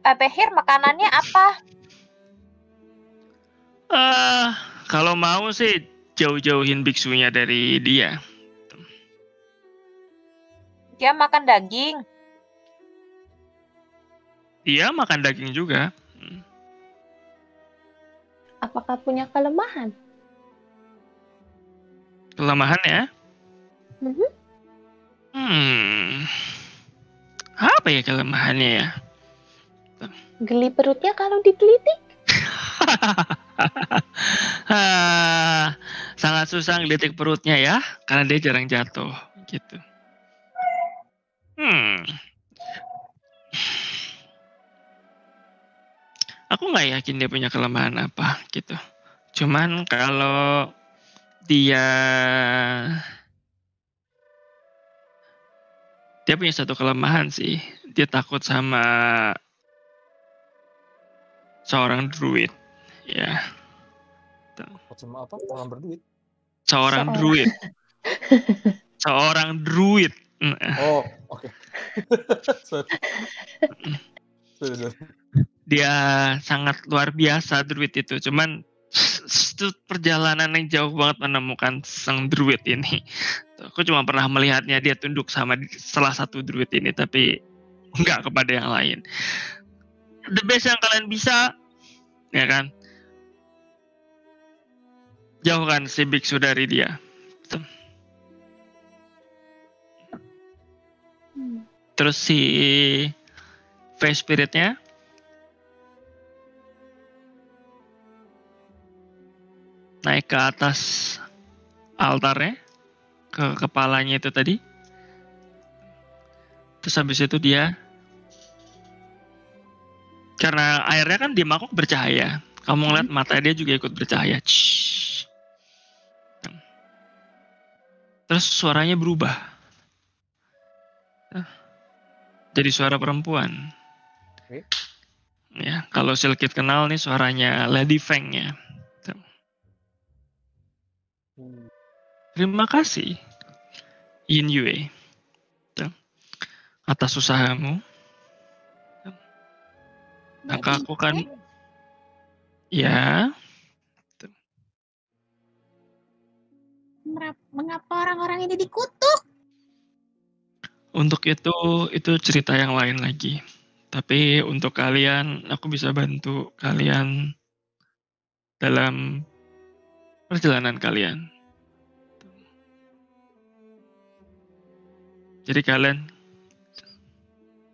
Behir makanannya apa? Kalau mau sih jauh-jauhin biksunya dari dia. Dia makan daging. Dia makan daging juga. Apakah punya kelemahan? Kelemahan ya? Apa ya kelemahannya ya? Geli perutnya kalau digelitik. Sangat susah ngelitik perutnya ya, karena dia jarang jatuh gitu. Aku nggak yakin dia punya kelemahan apa gitu. Cuman kalau dia punya satu kelemahan sih. Dia takut sama seorang druid. Ya. Takut sama apa? Orang berduit. Seorang druid. Seorang druid. Oh, oke. Sorry. Dia sangat luar biasa druid itu. Cuman itu perjalanan yang jauh banget menemukan sang druid ini. Aku cuma pernah melihatnya dia tunduk sama salah satu druid ini, tapi nggak kepada yang lain. The best yang kalian bisa, ya kan? Jauhkan si biksu dari dia. Terus si face spiritnya naik ke atas altarnya, ke kepalanya itu tadi. Terus habis itu dia, karena airnya kan di mangkok bercahaya, kamu ngeliat mata dia juga ikut bercahaya. Terus suaranya berubah. Jadi suara perempuan. Ya, kalau Silkit kenal nih suaranya Lady Feng ya. Terima kasih Yin Yue atas usahamu. Maka aku kan ya. Mengapa orang-orang ini dikutuk? Untuk itu cerita yang lain lagi. Tapi untuk kalian, aku bisa bantu kalian dalam perjalanan kalian. Jadi kalian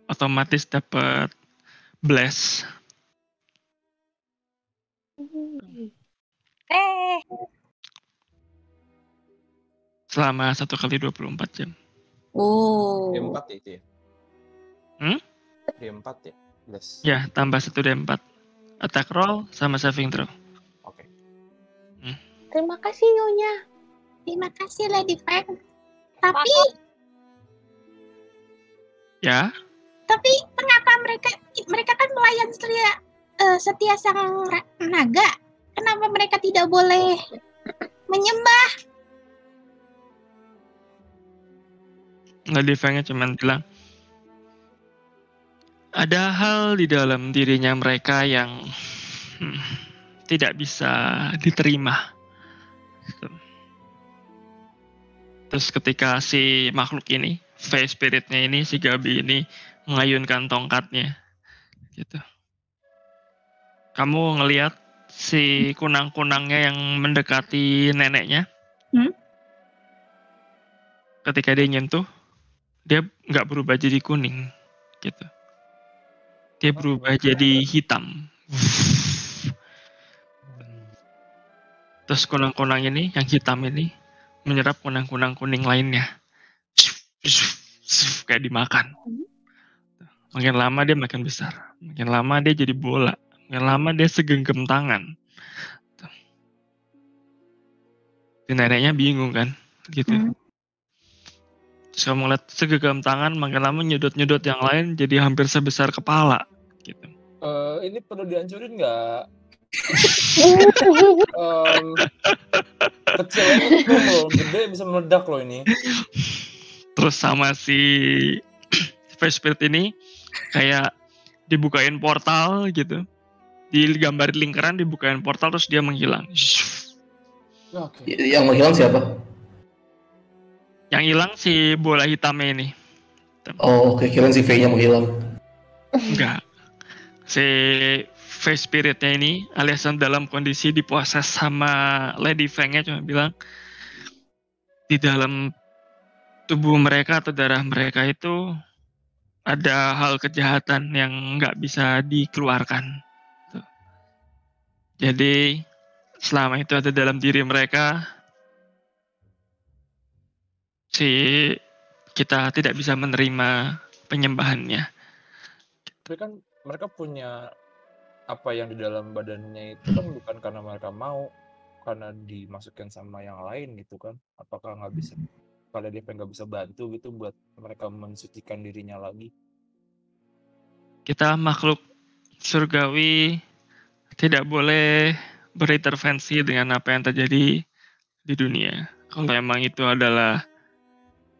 otomatis dapat bless. Selama 1x24 jam. Oh. D4 ya itu ya? D4 ya? Bless. Ya, tambah 1 D4. Attack roll sama saving throw. Oke. Terima kasih Nyonya. Terima kasih Lady Feng. Tapi mengapa mereka kan melayan setia sang naga? Kenapa mereka tidak boleh menyembah? Lady Feng-nya cuma bilang, ada hal di dalam dirinya mereka yang tidak bisa diterima. Terus ketika si makhluk ini, face spiritnya ini, si Gabi ini mengayunkan tongkatnya, gitu. Kamu ngelihat si kunang-kunangnya yang mendekati neneknya? ketika dia nyentuh, dia nggak berubah jadi kuning gitu. Dia berubah jadi hitam. Terus kunang-kunang ini, yang hitam ini menyerap kunang-kunang kuning lainnya. Kayak dimakan. Makin lama dia makin besar. Makin lama dia jadi bola. Makin lama dia segenggam tangan. Si neneknya bingung kan, gitu. Terus kamu lihat segenggam tangan, makin lama nyedot-nyedot yang lain jadi hampir sebesar kepala, gitu. Ini perlu dihancurin nggak? Kecil aja loh, gede bisa meledak loh ini. Terus sama si Face Spirit ini kayak dibukain portal gitu, digambarin lingkaran, dibukain portal terus dia menghilang. Okay. Yang menghilang siapa? Yang hilang si bola hitamnya ini. Oh, kirain si V-nya menghilang. Enggak. Si Face Spirit-nya ini alias dalam kondisi diproses sama Lady Feng-nya cuma bilang di dalam tubuh mereka atau darah mereka itu ada hal kejahatan yang nggak bisa dikeluarkan. Jadi selama itu ada dalam diri mereka, kita tidak bisa menerima penyembahannya. Tapi kan mereka punya apa yang di dalam badannya itu kan bukan karena mereka mau, karena dimasukkan sama yang lain gitu kan. Apakah nggak bisa, kalau dia nggak bisa bantu gitu buat mereka mensucikan dirinya lagi? Kita makhluk surgawi tidak boleh berintervensi dengan apa yang terjadi di dunia. Kalau emang itu adalah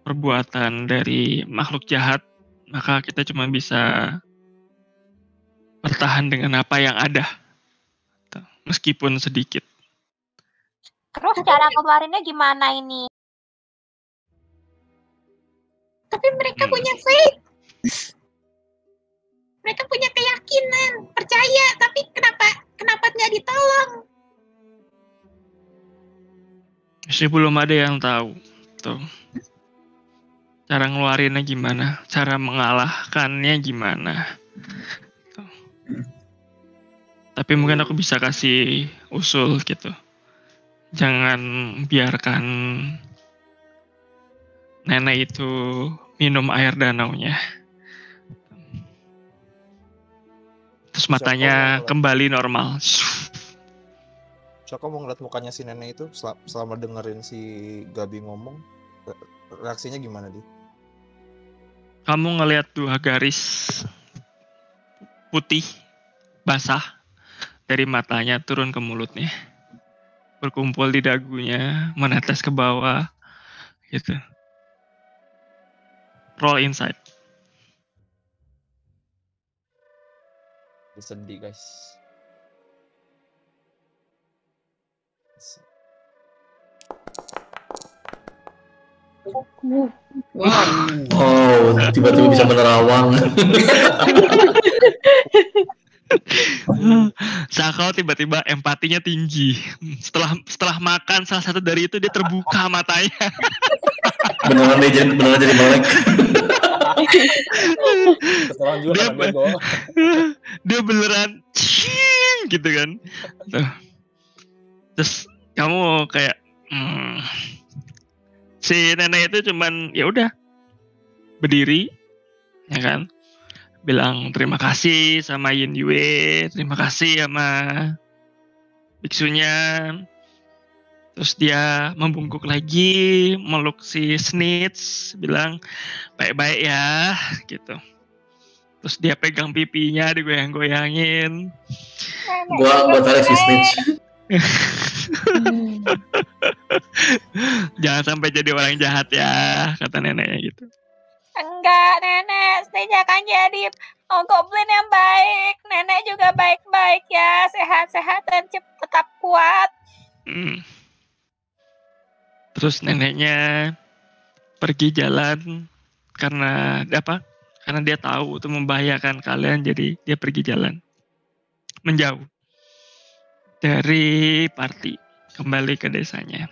perbuatan dari makhluk jahat, maka kita cuma bisa bertahan dengan apa yang ada, meskipun sedikit. Terus cara keluarinnya gimana ini? Tapi mereka punya faith. Mereka punya keyakinan, percaya, tapi kenapa nggak ditolong? Masih belum ada yang tahu tuh. Cara ngeluarinnya gimana, cara mengalahkannya gimana. Tuh. Tapi mungkin aku bisa kasih usul gitu. Jangan biarkan nenek itu minum air danaunya. Terus matanya kembali normal. Siapa mau ngeliat mukanya si nenek itu selama dengerin si Gabi ngomong, reaksinya gimana dia? Kamu ngelihat 2 garis putih basah dari matanya turun ke mulutnya, berkumpul di dagunya, menetes ke bawah, gitu. Roll insight. Sedih guys. Oh, tiba-tiba bisa menerawang. Sakau tiba-tiba empatinya tinggi. Setelah makan salah satu dari itu dia terbuka matanya. beneran jadi melek. Dia beneran gitu kan. Tuh. Terus kamu kayak si nenek itu cuman ya udah berdiri, ya kan, bilang terima kasih sama Yin Yue, terima kasih sama biksunya. Terus dia membungkuk lagi, meluk si Snitch, bilang baik-baik ya, gitu. Terus dia pegang pipinya, digoyang-goyangin. Gua tarik si Snitch. Jangan sampai jadi orang jahat ya, kata neneknya gitu. Enggak, nenek, Snitch akan jadi goblin yang baik. Nenek juga baik-baik ya, sehat-sehat dan tetap kuat. Terus neneknya pergi jalan karena apa? Karena dia tahu itu membahayakan kalian, jadi dia pergi jalan menjauh dari party, kembali ke desanya.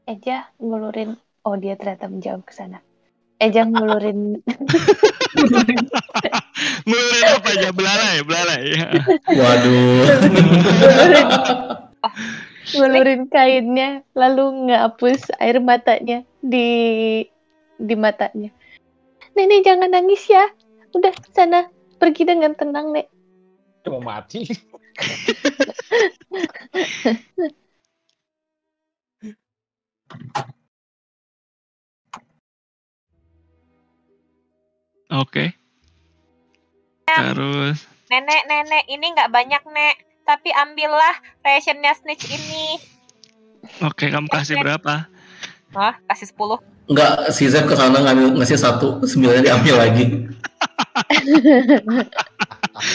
Eja ngulurin. Oh, dia ternyata menjawab ke sana. Eja ngulurin. Ngulurin apa aja? Belalai, belalai. Waduh. ngulurin kainnya, lalu ngehapus air matanya di matanya. Nenek jangan nangis ya. Udah sana, pergi dengan tenang, Nek. Dia mau mati. Oke. Terus Nenek, ini nggak banyak, Nek. Tapi ambillah rationnya Snitch ini. oke, kamu kasih berapa? Hah? Kasih 10. Enggak, si Zef kesana ngasih 1, 9 diambil lagi.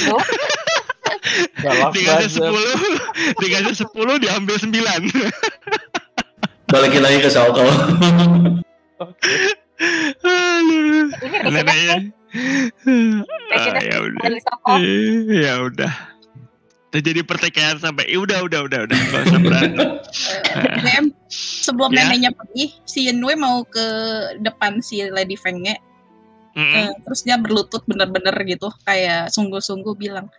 Loh? Galak Dikasih banget. 10, diambil 9. Balikin lagi ke Shaokal. Ini Neneknya. rationnya Ya udah. dari Soko. Ya udah. Terjadi pertikaian sampai udah gak usah berantem. DM, sebelum Ya. neneknya pergi, si Yenwei mau ke depan si Lady Feng-nya. Terus dia berlutut bener-bener gitu, kayak sungguh-sungguh bilang.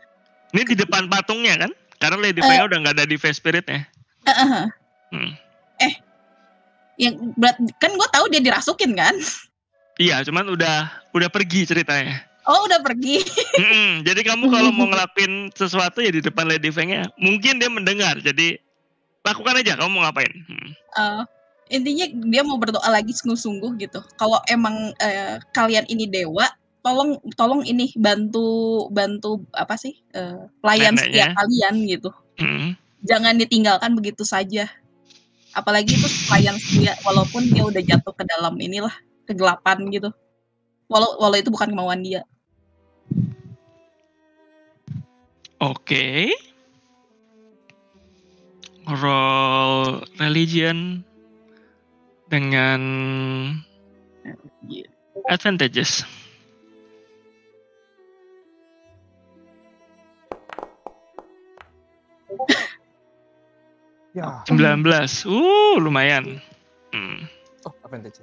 Ini di depan patungnya kan? Karena Lady Feng udah nggak ada di face spiritnya. Yang berat kan gue tahu dia dirasukin kan? Iya, cuman udah pergi ceritanya. Oh udah pergi. Jadi kamu kalau mau ngelakuin sesuatu ya di depan Lady Feng-nya, mungkin dia mendengar. Jadi lakukan aja. Kamu mau ngapain? Intinya dia mau berdoa lagi sungguh-sungguh gitu. Kalau emang kalian ini dewa, tolong ini bantu apa sih pelayan setia kalian gitu. Jangan ditinggalkan begitu saja. Apalagi itu pelayan setia walaupun dia udah jatuh ke dalam inilah kegelapan gitu. Walau itu bukan kemauan dia. Oke. Roll religion dengan advantages. Ya. 19. Lumayan. Oh, advantage.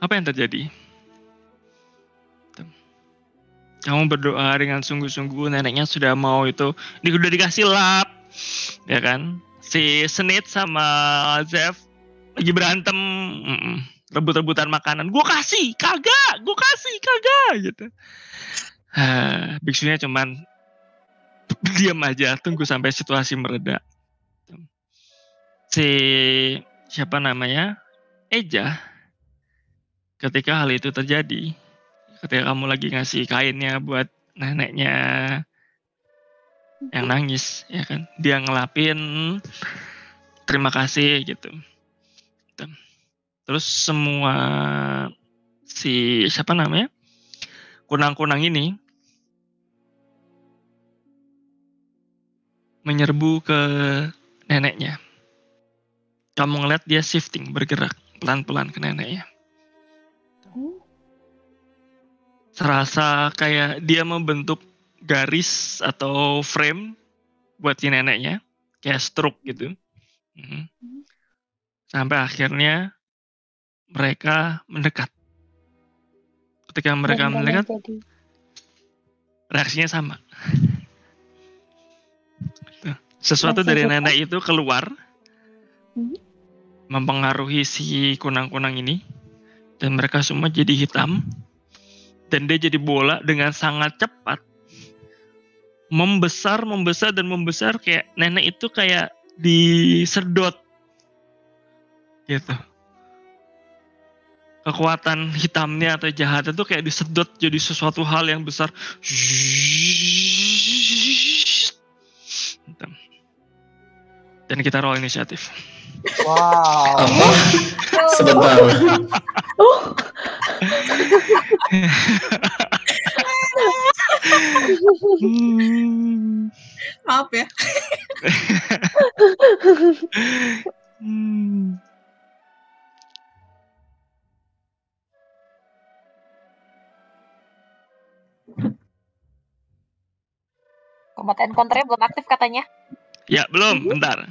Apa yang terjadi? Kamu berdoa dengan sungguh-sungguh, neneknya sudah mau itu, udah dikasih lap, ya kan? Si Snitch sama Zef lagi berantem, rebut-rebutan makanan. Gue kasih, kagak, gitu. Biksunya cuman diam aja, tunggu sampai situasi mereda. Si siapa namanya? Eja. Ketika hal itu terjadi, ketika kamu lagi ngasih kainnya buat neneknya yang nangis, ya kan? Dia ngelapin terima kasih gitu. Terus semua si siapa namanya? Kunang-kunang ini menyerbu ke neneknya. Kamu ngeliat dia shifting, bergerak pelan-pelan ke neneknya. Serasa kayak dia membentuk garis atau frame buat si neneknya, kayak stroke gitu. Sampai akhirnya mereka mendekat. Ketika mereka mendekat, reaksinya sama. Sesuatu dari nenek itu keluar, mempengaruhi si kunang-kunang ini, dan mereka semua jadi hitam. Dan dia jadi bola dengan sangat cepat. Membesar kayak nenek itu kayak disedot. Gitu. Kekuatan hitamnya atau jahatnya itu kayak disedot jadi sesuatu hal yang besar. Dan kita roll inisiatif. Wow. Apa? Sebentar. Maaf ya. Combat Encounter-nya belum aktif katanya. Ya, belum, bentar.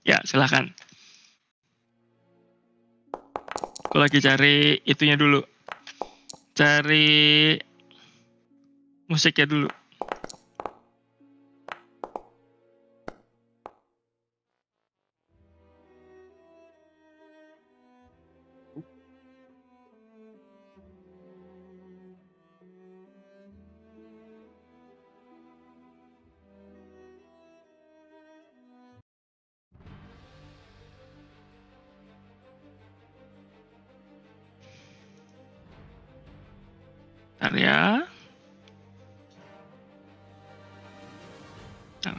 Ya, silakan. Aku lagi cari itunya dulu. Cari musiknya dulu. Bentar ya. Nah.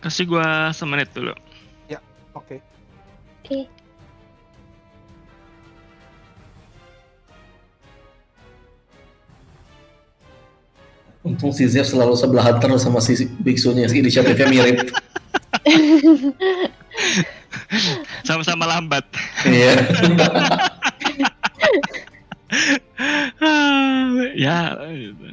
Kasih gua semenit dulu. Ya, oke. Oke. Untung si Zev selalu sebelahan terus sama si biksunya, inisiatifnya mirip. Sama-sama lambat. Iya. Ya, gitu.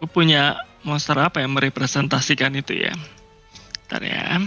Aku punya monster apa yang merepresentasikan itu ya? Bentar ya.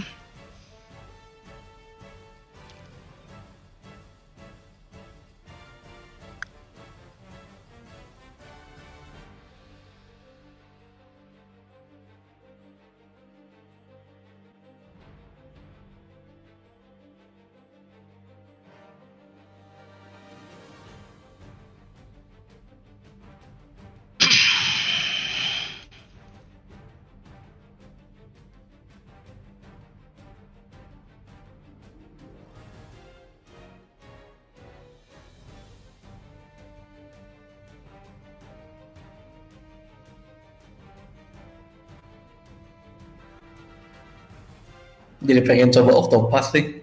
Jadi pengen coba Octopath sih.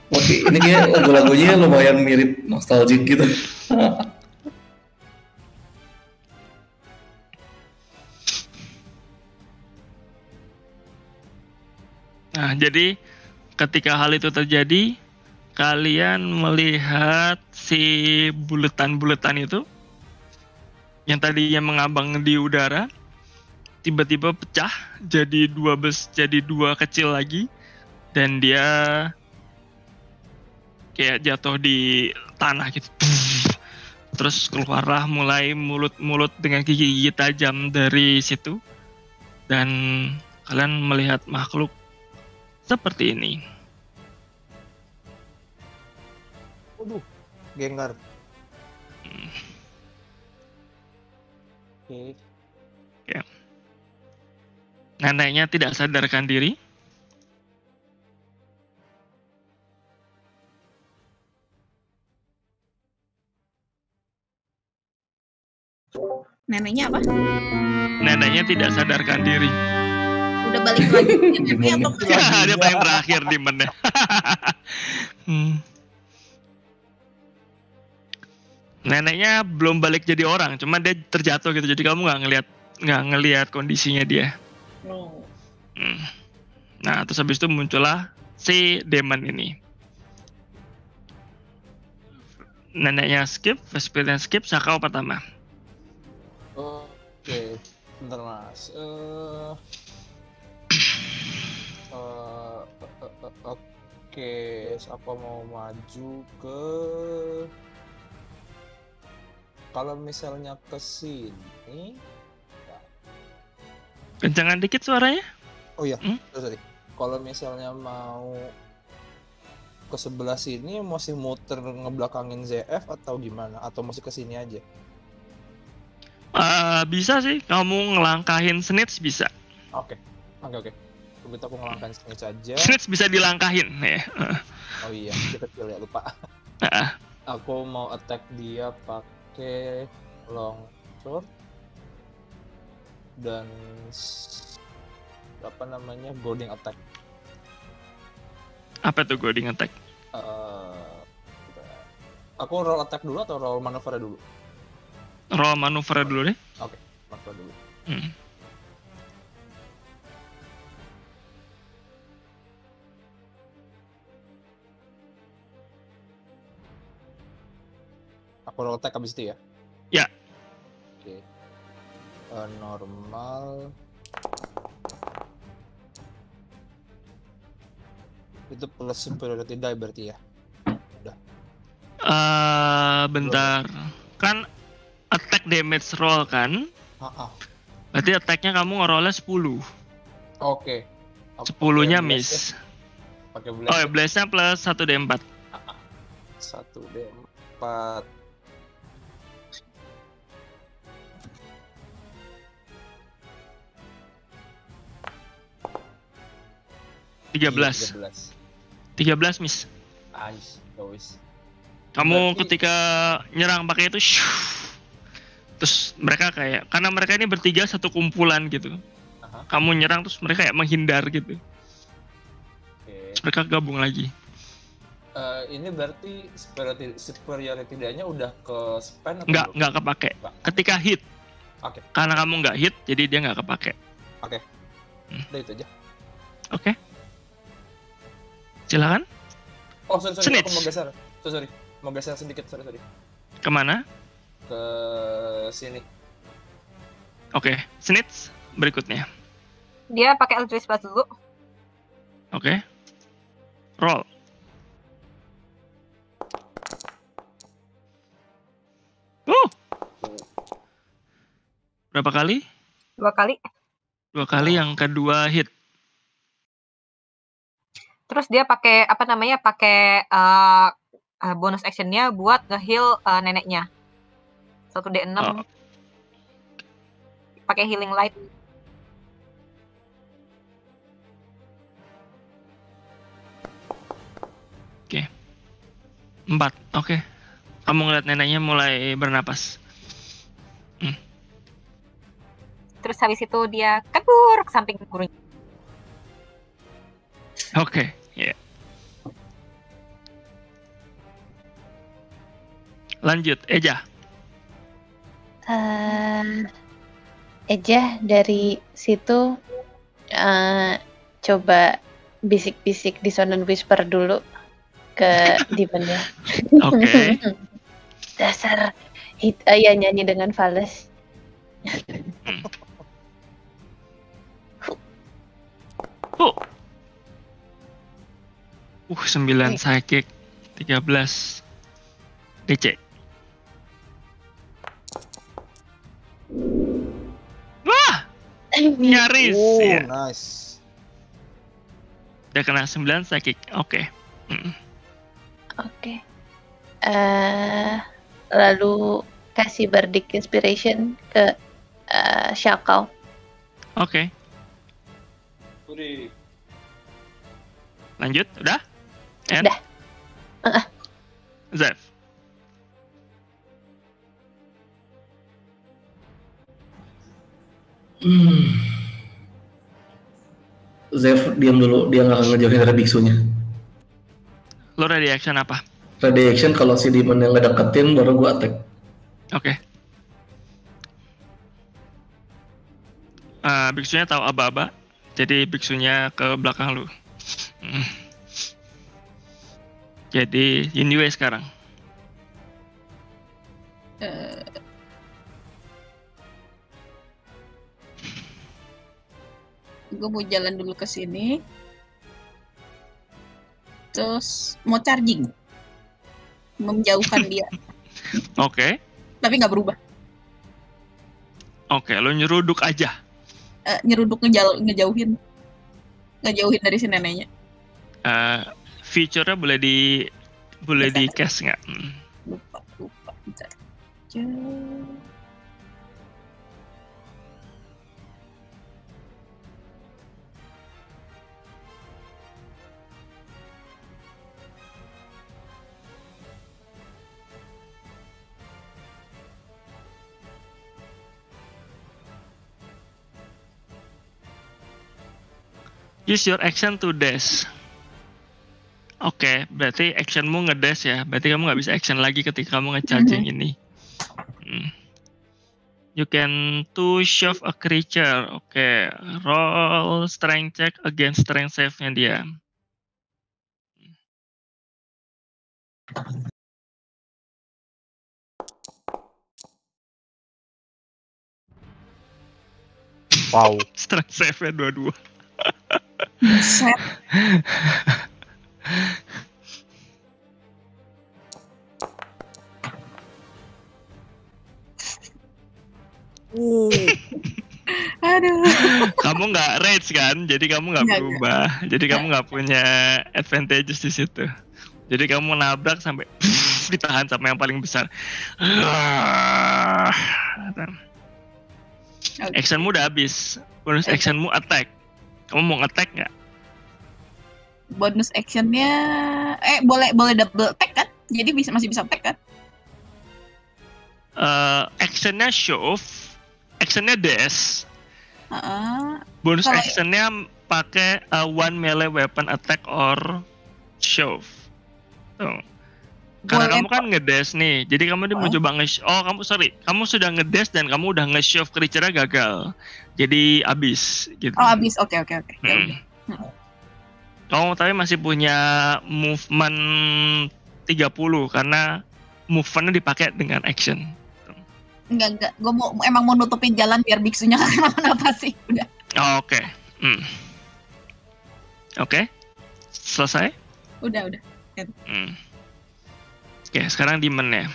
Oke, ini kayak lagu-lagunya lumayan mirip nostalgic gitu. Nah, jadi ketika hal itu terjadi, kalian melihat si buletan-buletan itu yang tadinya mengambang di udara tiba-tiba pecah jadi dua kecil lagi, dan dia kayak jatuh di tanah gitu. Terus keluarlah mulai mulut-mulut dengan gigi-gigi tajam dari situ, dan kalian melihat makhluk seperti ini. Waduh, Gengar. Oke. Ya. Neneknya tidak sadarkan diri. Neneknya apa? Neneknya tidak sadarkan diri. Udah balik lagi ke DP atau Dia paling terakhir di mana? Neneknya belum balik jadi orang, cuma dia terjatuh gitu. Jadi kamu nggak ngelihat kondisinya dia. no. Nah, terus habis itu muncullah si demon ini. Neneknya skip, Vesperian skip, Sakau pertama. Oke, bentar mas. Oke, siapa mau maju ke? Kalau misalnya ke sini, Kencangan dikit suaranya. oh iya, sorry. Kalau misalnya mau ke sebelah sini, masih muter ngebelakangin ZF atau gimana? Atau masih ke sini aja? Bisa sih, kamu ngelangkahin Snitch bisa. Oke. Begitu aku ngelangkahin Snitch aja. Snitch bisa dilangkahin ya. Oh iya, dia kecil ya, lupa. Aku mau attack dia pakai long sword dan goading attack. Apa tuh goading attack? Aku roll attack dulu atau roll maneuver dulu? Roll manuver dulu deh. Oke, maneuver dulu. Aku roll attack habis itu ya? Ya. Oke. Normal. Itu plus superiority die berarti ya? Udah. Bentar. Kan attack damage roll kan? Berarti attack-nya kamu ngerollnya 10. Oke. 10-nya miss. Pakai Oh ya, blaze-nya plus 1d4. 1d4. Tiga belas miss. Guys. Kamu Berarti- ketika nyerang pakai itu, terus mereka kayak, karena mereka ini bertiga satu kumpulan gitu. Kamu nyerang terus mereka kayak menghindar gitu. Terus mereka gabung lagi. Ini berarti superiority die-nya udah ke spend atau Nggak kepake. Ketika hit. Oke. Karena kamu nggak hit, jadi dia nggak kepake. Oke. Udah itu aja. Oke. Silakan. Oh, sorry. Snitch. Aku mau geser. Sorry. Mau geser sedikit, sorry. Kemana? Ke sini. Oke. Snitch berikutnya. Dia pakai Eldritch Blast dulu. Oke. Roll. Berapa kali? 2 kali. 2 kali, yang kedua hit. Terus dia pakai pakai bonus actionnya buat nge-heal neneknya. 1d6. Oh. Pakai healing light. Oke. 4. Oke. Kamu ngeliat neneknya mulai bernapas. Terus habis itu dia kabur ke samping gurunya. Oke. Ya. Lanjut, Eja. Eja dari situ coba bisik-bisik dissonant whisper dulu ke demonnya. Oke. Dasar ya nyanyi dengan fals. 9 psychic, 13 DC. Wah, nyaris ya. Nice. Udah kena 9 psychic. Oke. Oke. Lalu kasih bardic inspiration ke Shakal. Oke. Lanjut, udah? Udah. Zev. Zev diam dulu, dia nggak akan ngejauhin dari biksunya. Lo ready action apa? Ready action kalau si demon yang ngedeketin baru gua attack. Oke. Biksunya tahu aba-aba, jadi biksunya ke belakang lu. Jadi Yinwei sekarang. Gue mau jalan dulu ke sini. Terus mau charging. Menjauhkan dia. Oke. Tapi nggak berubah. Oke, lo nyeruduk aja. Nyeruduk ngejauhin dari si neneknya. Feature-nya boleh di cast nggak? Lupa. Bentar. Use your action to dash. Oke, berarti actionmu ngedash ya. Berarti kamu nggak bisa action lagi ketika kamu nge-charging ini. You can to shove a creature. Oke, roll strength check against strength save-nya dia. Wow. Strength save-nya 22. Buset. Aduh. Kamu nggak rage kan, jadi kamu nggak Nggak. berubah. Jadi kamu nggak punya advantages di situ. Jadi kamu nabrak sampai ditahan sama yang paling besar. Oke. Actionmu udah habis. Bonus actionmu attack. Kamu mau attack nggak? Bonus actionnya boleh double attack kan? Jadi masih bisa attack kan? Actionnya shove, actionnya dash. Bonus Kalau- actionnya pakai one melee weapon attack or shove. Tuh. Karena Boleh kamu kan ngedash nih, jadi kamu mau coba kamu sudah ngedash dan kamu udah nge-shove creature-nya gagal. Jadi abis gitu. Oh abis, oke. Ya Hmm. udah. Kamu tapi masih punya movement 30 karena movement-nya dipakai dengan action. Enggak. Gue emang mau nutupin jalan biar biksunya nggak kenapa-napa sih. Udah. Oh, oke. Oke. Selesai? Udah. Oke, sekarang demon-nya.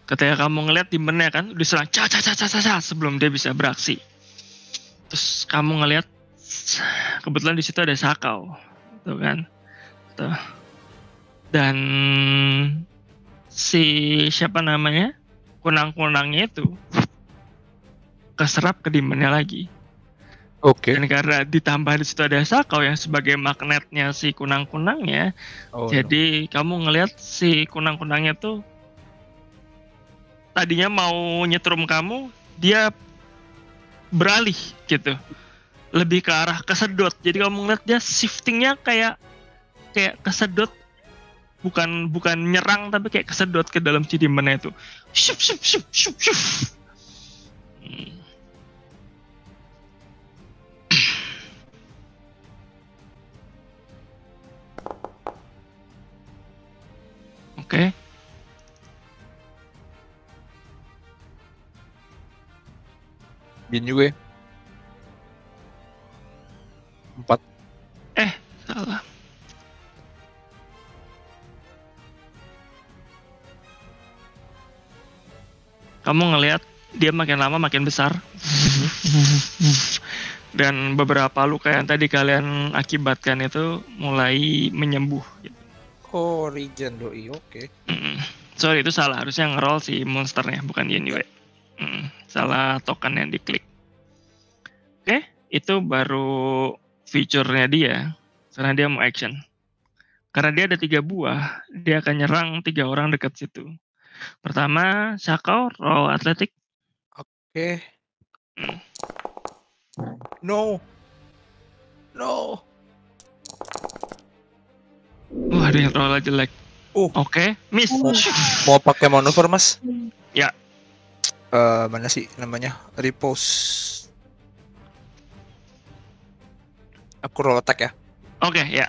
Ketika kamu ngeliat demon-nya kan diserang sebelum dia bisa beraksi. Terus kamu ngeliat kebetulan di situ ada Sakau, tuh kan. Tuh. Dan si siapa namanya? Kunang-kunangnya itu keserap ke demon-nya lagi. Oke. Dan karena ditambah di situ ada Sakau yang sebagai magnetnya si kunang-kunangnya, jadi kamu ngelihat si kunang-kunangnya tuh tadinya mau nyetrum kamu, dia beralih gitu, lebih ke arah kesedot. Jadi kamu ngeliat dia shiftingnya kayak kesedot, bukan nyerang tapi kayak kesedot ke dalam si demon-nya itu. Shup. Oke. Bin juga ya. 4. Salah. Kamu ngelihat dia makin lama makin besar. Dan beberapa luka yang tadi kalian akibatkan itu mulai menyembuh gitu. Oh, regen doi. Oke. Sorry, itu salah. Harusnya nge-roll si monsternya, bukan Yenue. Salah token yang diklik. Oke, itu baru feature-nya dia. Karena dia mau action. Karena dia ada 3 buah, dia akan nyerang 3 orang dekat situ. Pertama, Sakau, roll atletik. Oke. No. Wah, ada yang roll jelek. Oke, miss. Mau pakai maneuver, Mas? Ya. Mana sih namanya? Repose. Aku roll attack ya. Oke, ya.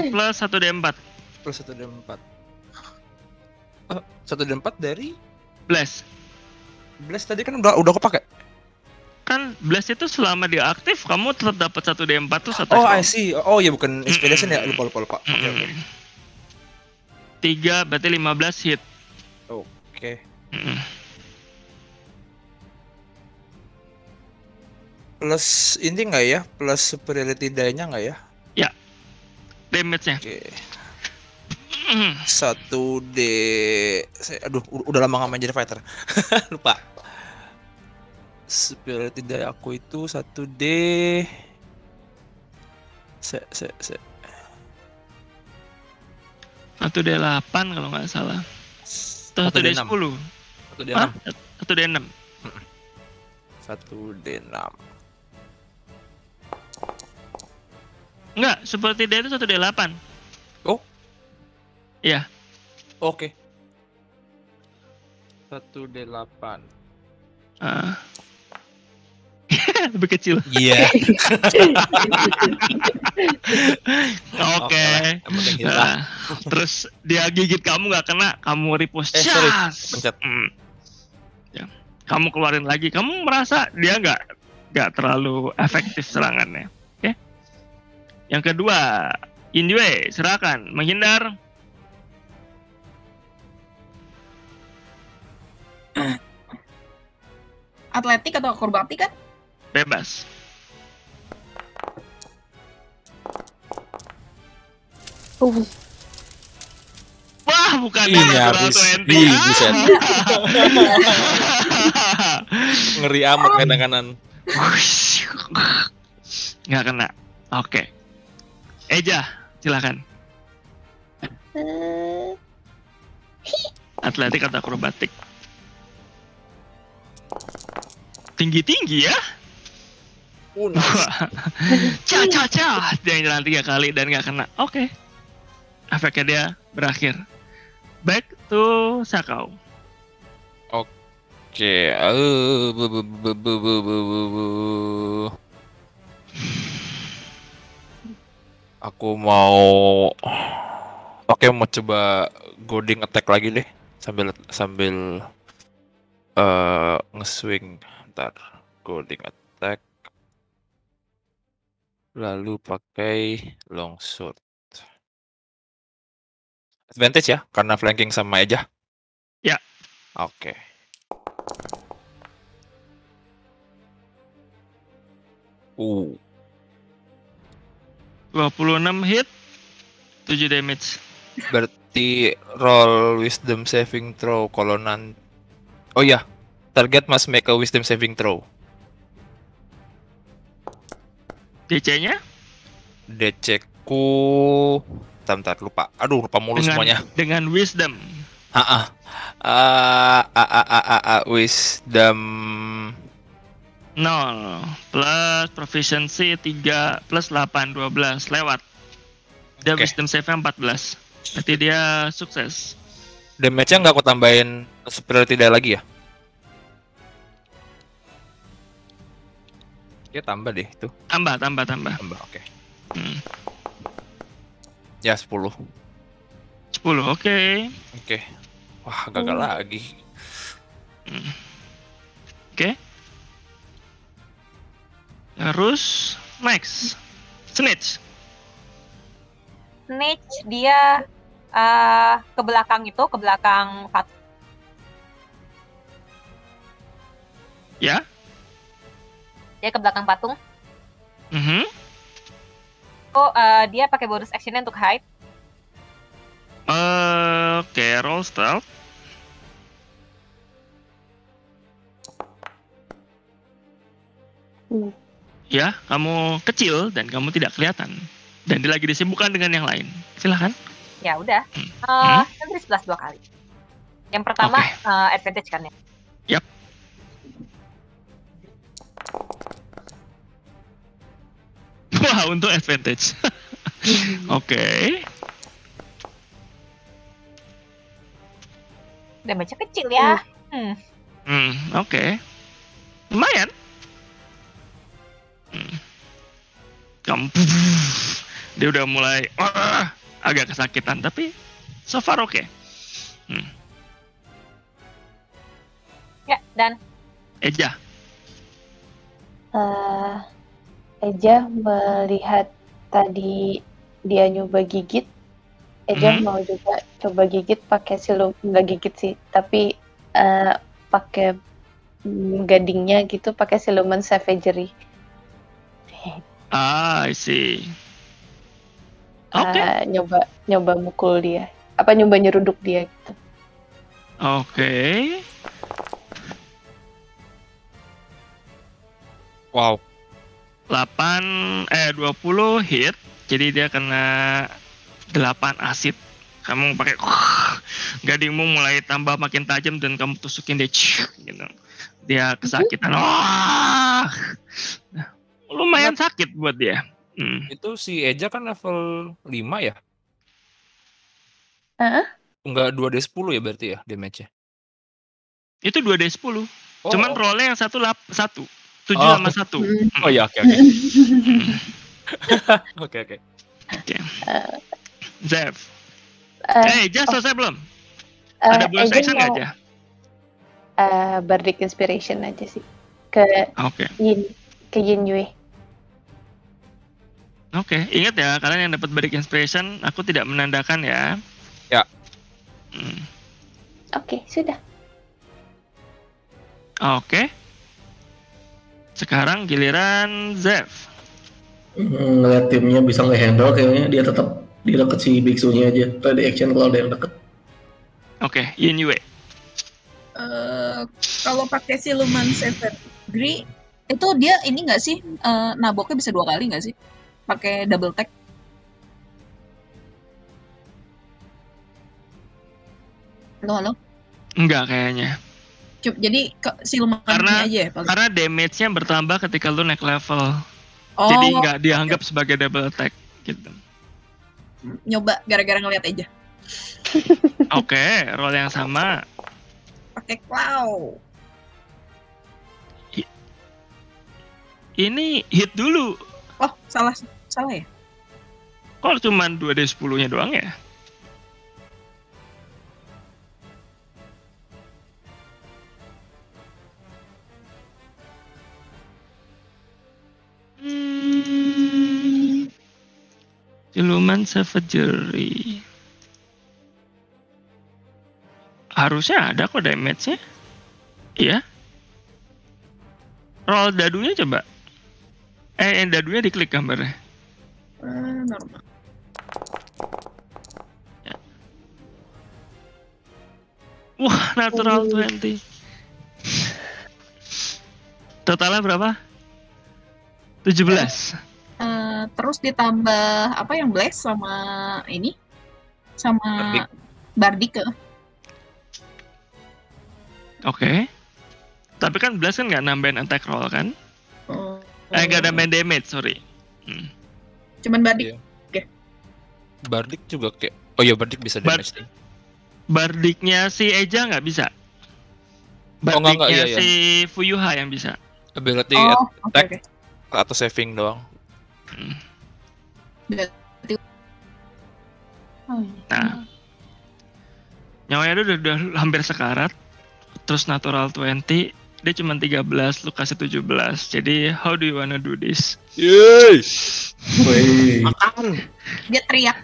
Plus 1d4. Plus 1d4. 1d4 dari Blast. Blast tadi kan udah kepake. Kan Blast itu selama dia aktif kamu tetap dapat 1d4 tuh satu. Oh, I see. Oh ya bukan inspiration ya. Lupa. Oke. 3 berarti 15 hit. Oke. Plus ini nggak ya? Plus superiority die-nya nggak ya? Ya. Damage-nya. Oke. 1D. Aduh, udah lama nggak main jadi fighter. Lupa. Superiority die aku itu 1D. 1D8 kalau nggak salah. Atau 1D10. 1D6. Hah? 1D6. 1D6. Enggak, seperti dia itu 1D8. Oh. Iya. Oke. 1D8. Lebih kecil. Iya. Oke. Yang penting kita. Terus dia gigit kamu nggak kena, kamu repost. Sorry, Cas! pencet. Ya. Kamu keluarin lagi. Kamu merasa dia nggak terlalu efektif serangannya. Oke. Yang kedua, Indue, silakan menghindar. Atletik atau akrobatik kan? Bebas. Wah, bukan Ih, nyaris. Ih, buset. Ngeri amat kanan-kanan. Nggak kena. Oke. Eja, silakan. Atletik atau akrobatik? Tinggi-tinggi ya? Ca. Dia yang jalan 3 kali dan nggak kena. Oke. Efeknya dia berakhir. Back to Sakau. Oke. Aku mau coba goading attack lagi deh sambil nge-swing. Ntar goading attack lalu pakai longsword. Advantage ya karena flanking sama Eja. Ya. Oke. Uh. 26 hit, 7 damage. Berarti roll wisdom saving throw kalau nanti. Oh iya, target must make a wisdom saving throw. DC-nya? DC ku bentar lupa. Aduh, lupa mulu semuanya. Dengan wisdom. Wisdom 0 plus proficiency 3 plus 8 12 lewat. Dia wisdom save-nya 14. Berarti dia sukses. Damage-nya nggak aku tambahin superiority die lagi ya? Ya tambah deh itu. Tambah, Oke. Ya 10. 10, oke. Wah, gagal lagi. Oke. Terus next. Snitch. Snitch dia ke belakang patung. Ya. Dia ke belakang patung. Oh, dia pakai bonus actionnya untuk hide. Oke, roll stealth. Ya, kamu kecil dan kamu tidak kelihatan. Dan dia lagi disibukkan dengan yang lain. Silahkan. Ya udah. Nanti 11 2 kali. Yang pertama advantage kan ya? Yap. Wah, untuk advantage. Oke. Damage-nya kecil ya. Oke. Lumayan. Kamu dia udah mulai agak kesakitan tapi so far oke. Ya, dan Eja. Eja melihat tadi dia nyoba gigit. Eja mau juga coba gigit pakai nggak gigit sih, tapi pakai gadingnya gitu, pakai siluman savagery. I see. Oke. Nyoba mukul dia. Nyoba nyeruduk dia gitu. Oke. Wow. 20 hit. Jadi dia kena 8 acid. Kamu pakai gadingmu mulai tambah makin tajam dan kamu tusukin dia gitu. Dia kesakitan. Wah. Lumayan sakit buat dia. Itu si Eja kan level 5 ya? Heeh. Enggak 2d10 ya berarti ya damage-nya? Itu 2d10. Cuman rollnya yang 1 7 sama 1. Oh ya, oke. Oke. Zev. Eja selesai belum? Ada bonus Eja action nggak mau aja? Bardic Inspiration aja sih ke Oke. Yin Yue. Oke, ingat ya kalian yang dapat Bardic Inspiration, aku tidak menandakan ya. Ya. Oke, sudah. Oke. Sekarang giliran Zev. Ngeliat timnya bisa nge-handle kayaknya dia tetap di deket si biksunya aja. Ready action kalau ada yang deket. Oke, Yin Yue. Kalau pakai siluman Savagery itu dia ini nggak sih naboknya bisa 2 kali nggak sih? Pakai double tag. Halo? Enggak kayaknya. Jadi siluman Karena aja ya? karena damage-nya bertambah ketika lu naik level. Oh, Jadi nggak dianggap sebagai double attack gitu. nyoba gara-gara ngeliat aja. Oke, roll yang sama. Pakai claw. Ini hit dulu. Oh, salah ya? Kok cuman 2d10-nya doang ya? Siluman Savagery. Harusnya ada kok damage-nya. Iya. Roll dadunya coba. Dadunya diklik gambarnya. Normal. Ya. Wah, natural 20. Totalnya berapa? 17. Terus ditambah apa yang blast sama ini? Sama Bardic. Oke. Tapi kan blast kan nggak nambahin attack roll kan? Nggak nambahin damage, sorry. Cuman Bardic. Iya. Bardic juga kayak. Oh iya, Bardic bisa damage. Bardicnya si Eja nggak bisa. Bardicnya si Fuyuha yang bisa. Ability attack atau saving doang. Nah, nyawanya udah hampir sekarat. Terus natural 20, dia cuma 13, lu kasih 17. Jadi how do you wanna do this? Yeay. Makan. Dia teriak.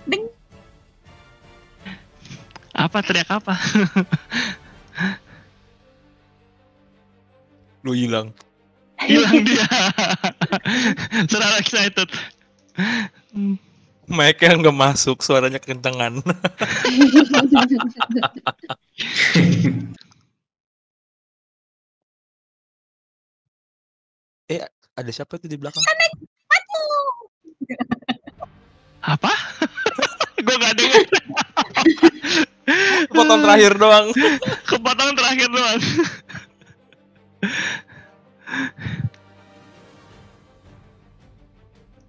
Ding. Apa teriak apa? Lu hilang. Hilang dia. Terlalu excited. Mic-nya nggak masuk, suaranya kentengan. Ada siapa tuh di belakang? Apa? Gue gak denger. Kepotong terakhir doang. Kepotong terakhir doang.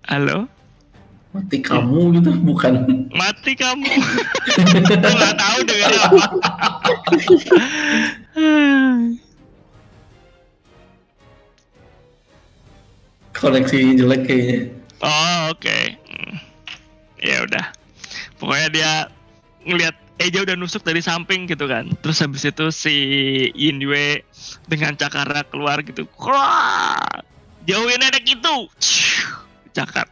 Halo? Mati kamu gitu, bukan? Mati kamu. Gue gak tahu dengar apa. Koneksi jelek kayaknya. Oh, oke. Ya udah. Pokoknya dia ngelihat Eja udah nusuk dari samping gitu kan. Terus habis itu si Yin Yue dengan cakara keluar gitu. Wah! Jauhin anak itu. Cakar.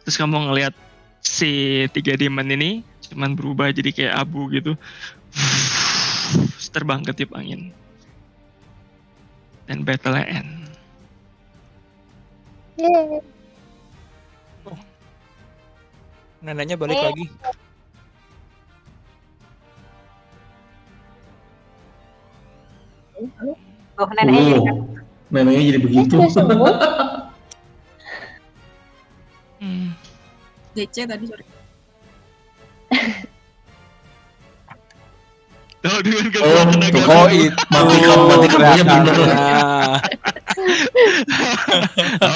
Terus kamu ngelihat si 3 demon ini cuman berubah jadi kayak abu gitu. Terbang ke tiup angin. Dan battle-nya end. Neneknya balik lagi. Neneknya jadi Neneknya jadi begitu. DC tadi sorry. Oh, dengan Oh, kekuatan naga tuh biru. kok mati kamunya bener.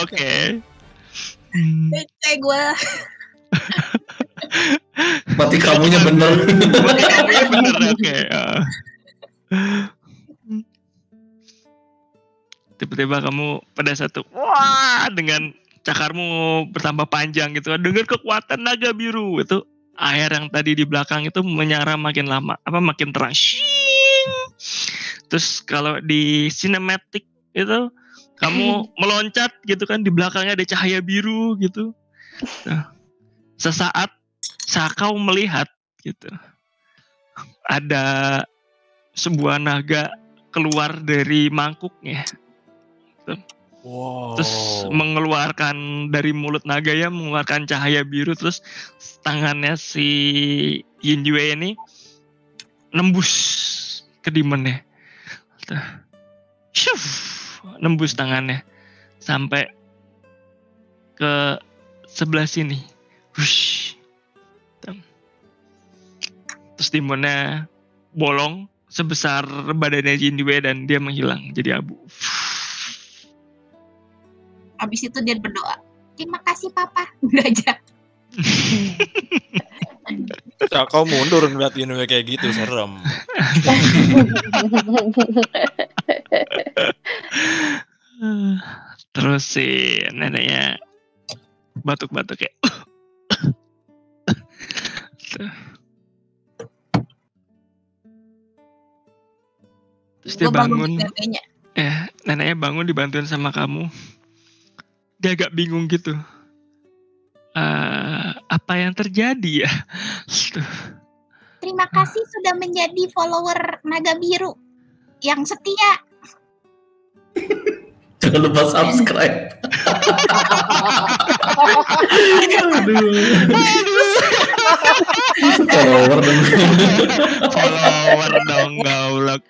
Oke. DC gue. Mati kamunya bener. Mati kamunya bener, oke. Tiba-tiba kamu pada satu, wah, dengan cakarmu bertambah panjang gitu, dengan kekuatan naga biru itu air yang tadi di belakang itu menyala makin lama, makin terang. Shing. Terus kalau di cinematic itu kamu meloncat gitu kan, di belakangnya ada cahaya biru gitu. Nah, sesaat kau melihat gitu, ada sebuah naga keluar dari mangkuknya. Wow. Terus mengeluarkan dari mulut naga ya, mengeluarkan cahaya biru, terus tangannya si Yinjue ini nembus ke demonnya. Syuf, nembus tangannya sampai ke sebelah sini. Wush. Terus demonnya bolong sebesar badannya Yinjue dan dia menghilang jadi abu. Abis itu dia berdoa. Terima kasih papa. Udah aja. Ya, kau mundur ngeliat Inoue kayak gitu, serem. Terus si neneknya batuk-batuk kayak terus dia bangun. Neneknya bangun dibantuin sama kamu. Dia agak bingung gitu. Apa yang terjadi ya? Terima kasih sudah menjadi follower Naga Biru yang setia. Jangan lupa subscribe. Follower dong gaulak.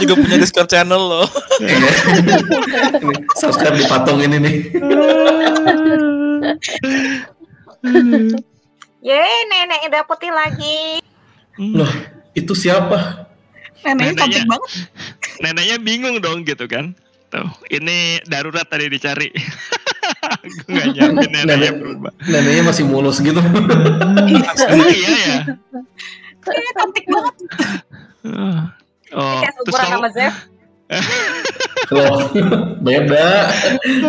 Juga punya Discord channel loh. Subscribe dipatong ini nih. Yeay, nenek udah putih lagi. Loh, itu siapa? Neneknya cantik banget. Neneknya bingung dong gitu kan. Tuh, ini darurat tadi dicari. Gue gak nyampe neneknya berubah. Neneknya masih mulus gitu. Iya ya. Neneknya cantik banget. Kayak seumuran sama Zev. Loh, beda.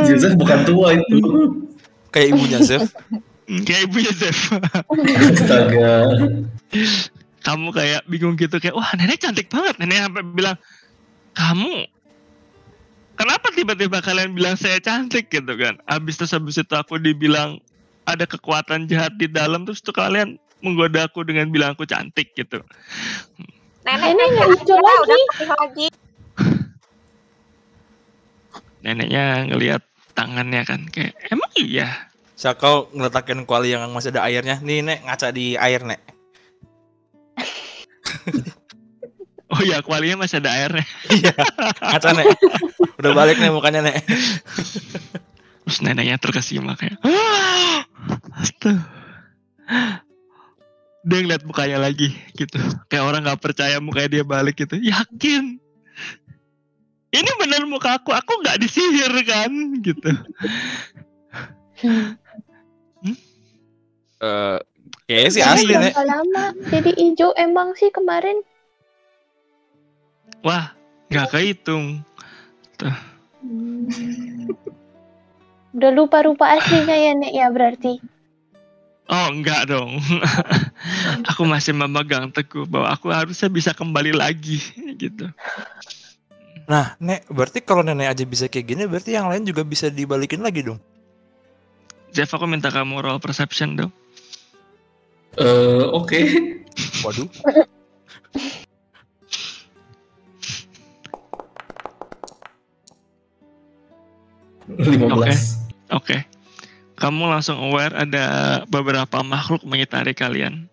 Zev bukan tua itu. Kayak ibunya Zev. Kayak ibunya Zev. Astaga. Kamu kayak bingung gitu, kayak wah nenek cantik banget. Nenek sampai bilang, kamu kenapa tiba-tiba kalian bilang saya cantik gitu kan? Habis itu aku dibilang ada kekuatan jahat di dalam, terus tuh kalian menggoda aku dengan bilang aku cantik gitu. Neneknya hijau lagi. Udah putih lagi. Neneknya ngelihat tangannya kan, kayak emang iya. Saya kau ngeletakin kuali yang masih ada airnya. Nih nek, ngaca di air nek. Oh iya, kualinya masih ada airnya. Iya, ngaca nek. Udah balik nih mukanya nek. Terus neneknya terkesima kayak, astaga. Dia ngeliat mukanya lagi gitu, kayak orang nggak percaya mukanya dia balik gitu. Yakin? Ini benar muka aku nggak disihir kan? Gitu. Kayaknya sih asli nek. Lama jadi hijau emang sih kemarin. Wah, nggak kehitung. Tuh. Udah lupa rupa aslinya ya nek ya berarti. Oh enggak dong. Aku masih memegang teguh bahwa aku harusnya bisa kembali lagi gitu. Nah nek, berarti kalau nenek aja bisa kayak gini, berarti yang lain juga bisa dibalikin lagi dong. Jeff, aku minta kamu roll perception dong. Oke. Waduh. Oke. Kamu langsung aware ada beberapa makhluk mengitari kalian.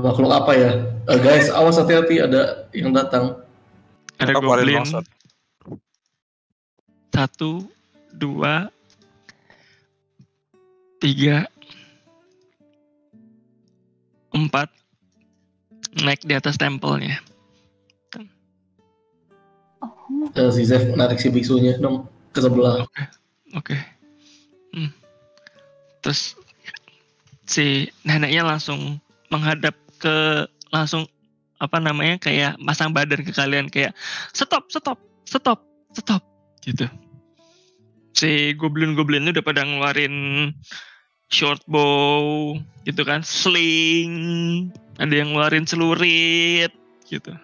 Makhluk apa ya? Guys, awas hati-hati, ada yang datang. Ada Maka goblin. longsor. 1, 2, 3, 4, naik di atas tempelnya. Si Zef narik si biksunya dong ke sebelah. Oke. Terus si neneknya langsung menghadap ke langsung kayak masang badan ke kalian kayak stop gitu. Si goblin-goblin itu udah pada ngeluarin short bow gitu kan, sling, ada yang ngeluarin celurit gitu.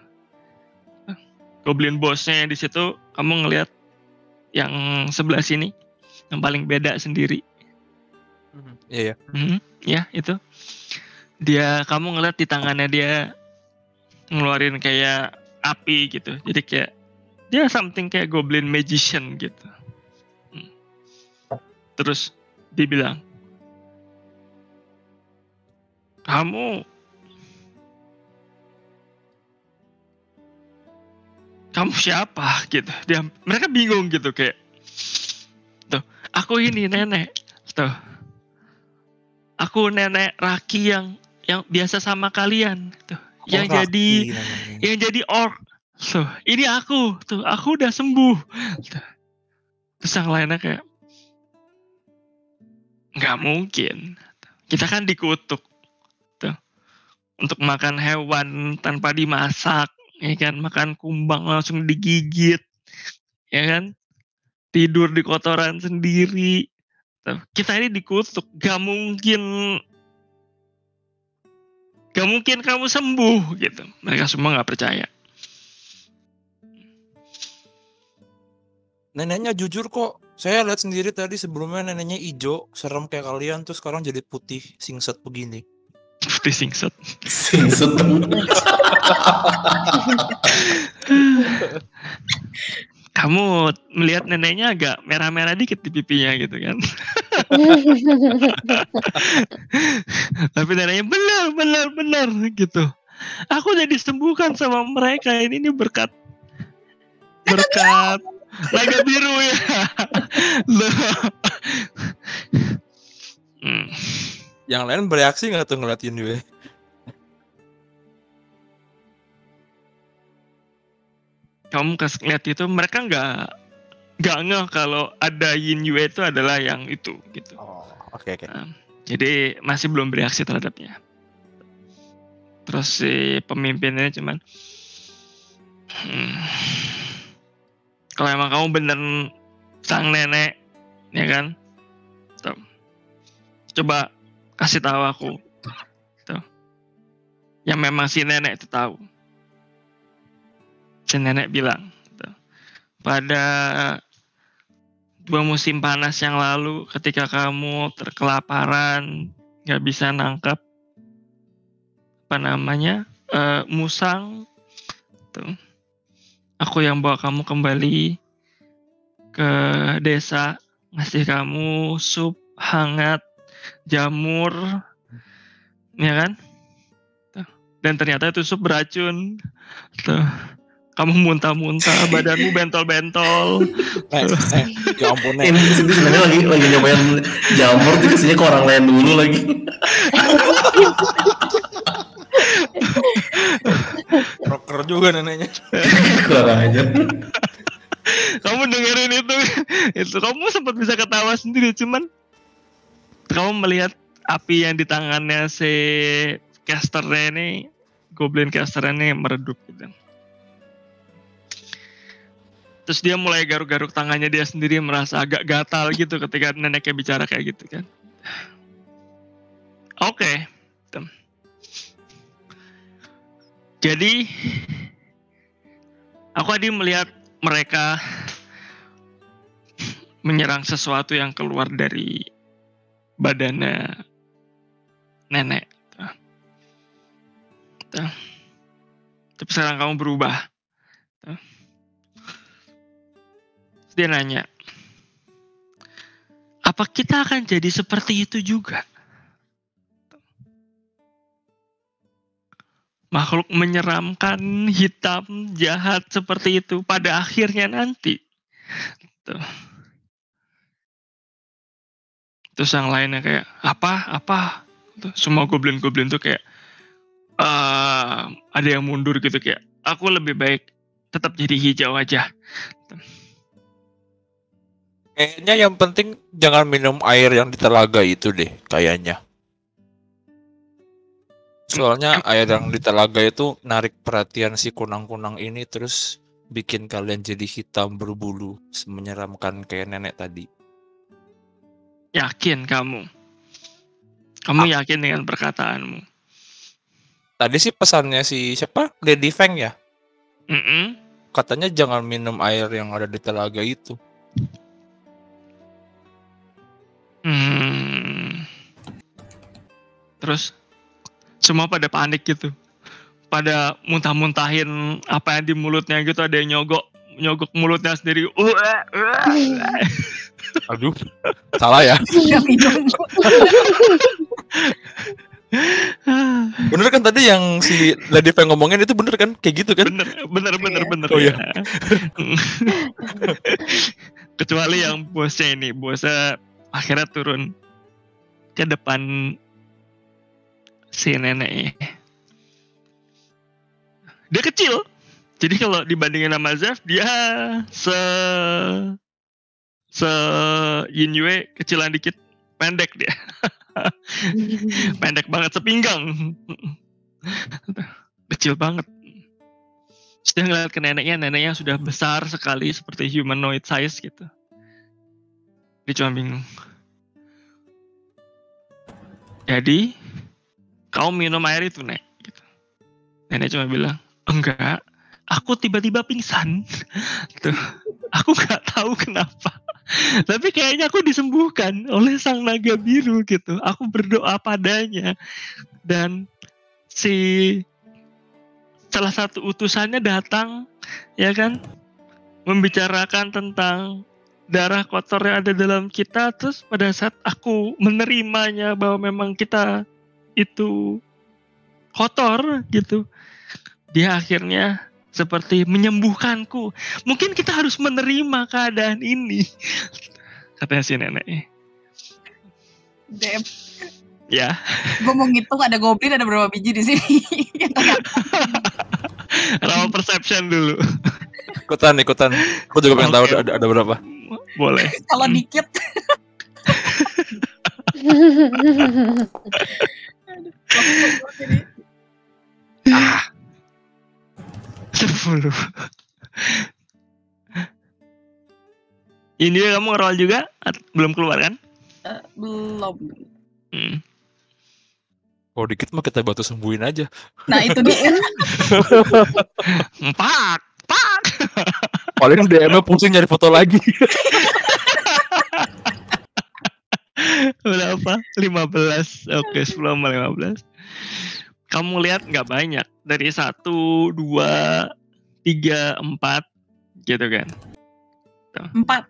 Goblin bosnya di situ kamu ngelihat yang sebelah sini yang paling beda sendiri. Iya. Ya itu. Kamu ngeliat di tangannya dia ngeluarin kayak api gitu. Jadi kayak dia something kayak goblin magician gitu. Terus dia bilang, kamu siapa gitu. Mereka bingung gitu kayak, tuh aku ini nenek, tuh aku nenek Raki yang biasa sama kalian, tuh yang jadi orc, tuh ini aku udah sembuh. Tuh. Terus yang lainnya kayak, nggak mungkin, kita kan dikutuk, tuh untuk makan hewan tanpa dimasak. Ya kan, makan kumbang langsung digigit, ya kan, tidur di kotoran sendiri. Kita ini dikutuk, gak mungkin kamu sembuh gitu. Mereka semua gak percaya. Neneknya jujur kok, saya lihat sendiri tadi sebelumnya neneknya hijau, serem kayak kalian, terus sekarang jadi putih singset begini. Putih singset. Kamu melihat neneknya agak merah-merah dikit di pipinya gitu kan. Tapi neneknya benar gitu. Aku udah disembuhkan sama mereka. Ini berkat naga biru ya. Yang lain bereaksi nggak tuh ngeliatin gue? Kamu lihat itu, mereka nggak ngeh kalau ada Yin Yue itu adalah yang itu gitu. Oke. Jadi masih belum bereaksi terhadapnya. Terus si pemimpinnya cuman, kalau emang kamu bener sang nenek, ya kan, tuh, coba kasih tahu aku, tuh, yang memang si nenek itu tahu. Si nenek bilang, tuh, pada 2 musim panas yang lalu, ketika kamu kelaparan, nggak bisa nangkap musang, tuh, aku yang bawa kamu kembali ke desa, ngasih kamu sup hangat, jamur, ya kan? Tuh. Dan ternyata itu sup beracun. Tuh. Kamu muntah-muntah, badanmu bentol-bentol. Ya ampun, Ini sebenarnya lagi nyobain jamur, dikasihnya ke orang lain dulu lagi. Rocker juga neneknya. Kurang aja. Kamu dengerin itu kamu sempat bisa ketawa sendiri, cuman kamu melihat api yang di tangannya si casternya ini, goblin casternya ini meredup gitu. Terus dia mulai garuk-garuk tangannya dia sendiri, merasa agak gatal gitu ketika neneknya bicara kayak gitu kan. Oke. Jadi aku tadi melihat mereka menyerang sesuatu yang keluar dari badannya nenek. Tapi sekarang kamu berubah. Dia nanya, apa kita akan jadi seperti itu juga? Makhluk menyeramkan, hitam, jahat seperti itu pada akhirnya nanti. Tuh. Terus yang lainnya kayak apa gitu. Semua goblin-goblin tuh kayak ada yang mundur gitu, kayak aku lebih baik tetap jadi hijau aja. Kayaknya yang penting jangan minum air yang di telaga itu deh, kayaknya. Soalnya air yang di telaga itu narik perhatian si kunang-kunang ini, terus bikin kalian jadi hitam berbulu, menyeramkan kayak nenek tadi. Yakin kamu? Kamu yakin dengan perkataanmu? Tadi sih pesannya si siapa? Lady Feng ya? Mm-mm. Katanya jangan minum air yang ada di telaga itu. Terus semua pada panik gitu. Pada muntah-muntahin apa yang di mulutnya gitu, ada yang nyogok mulutnya sendiri. Aduh, salah ya. Bener kan tadi yang si Lady Feng ngomongin itu bener kan? Kayak gitu kan? Bener. Oh iya. Kecuali yang bosnya akhirnya turun ke depan si nenek. Dia kecil. Jadi kalau dibandingin sama Zeff, dia se Yin Yue kecilan dikit, pendek dia. Pendek banget, sepinggang. Kecil banget. Terus dia ngeliat ke neneknya sudah besar sekali seperti humanoid size gitu. Dia cuma bingung. Jadi, kau minum air itu, Nek? Gitu. Nenek cuma bilang, enggak, aku tiba-tiba pingsan. Tuh, aku nggak tahu kenapa. Tapi kayaknya aku disembuhkan oleh sang naga biru gitu. Aku berdoa padanya. Dan salah satu utusannya datang, ya kan, membicarakan tentang darah kotor yang ada dalam kita. Terus pada saat aku menerimanya bahwa memang kita itu kotor gitu, dia akhirnya seperti menyembuhkanku. Mungkin kita harus menerima keadaan ini, katanya si nenek. Damn. Ya. Gue mau ngitung ada goblin ada berapa biji di sini. Raw perception dulu. Ikutan. Aku juga pengen tahu ada berapa. Boleh. Kalau dikit. 10. Ini kamu nge-roll juga? Belum keluar kan? Belum. Oh dikit mah kita batu sembuhin aja. Nah itu dia. Pak. Paling DM-nya pusing nyari foto lagi. Berapa? 15. Oke, 10 sama 15. Kamu lihat nggak banyak. Dari 1, 2, 3, 4 gitu kan. 4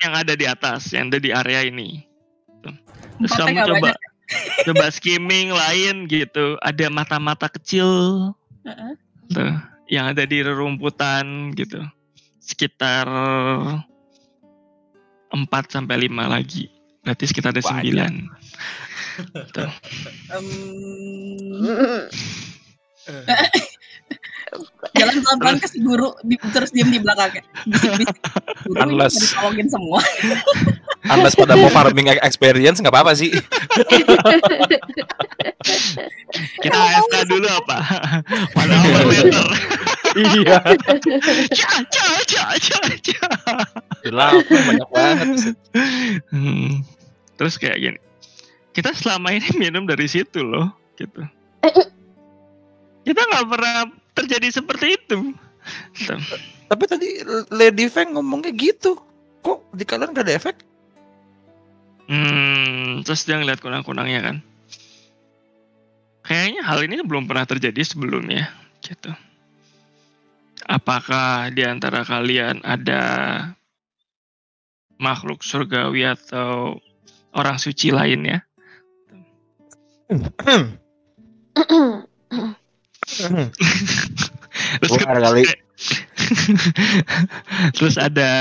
yang ada di atas, yang ada di area ini. Terus kamu coba skimming lain gitu. Ada mata-mata kecil. Tuh, yang ada di rerumputan gitu. Sekitar 4 sampai 5 lagi. Berarti sekitar ada 9. Tuh. Jalan pelan-pelan ke si guru, terus diem di belakangnya. Bisik-bisik. Guru Unless ditolongin semua. Unless pada mau farming experience nggak apa-apa sih. Kita AFK dulu apa? Pada overlander. Iya. Ca. Delapan banyak banget. Terus kayak gini. Kita selama ini minum dari situ loh, gitu. Kita nggak pernah terjadi seperti itu. Tapi tadi Lady Feng ngomongnya gitu. Kok di kalian gak ada efek? Terus dia ngeliat kunang-kunangnya kan. Kayaknya hal ini belum pernah terjadi sebelumnya, gitu. Apakah di antara kalian ada makhluk surgawi atau orang suci lainnya? Terus kali. Terus ada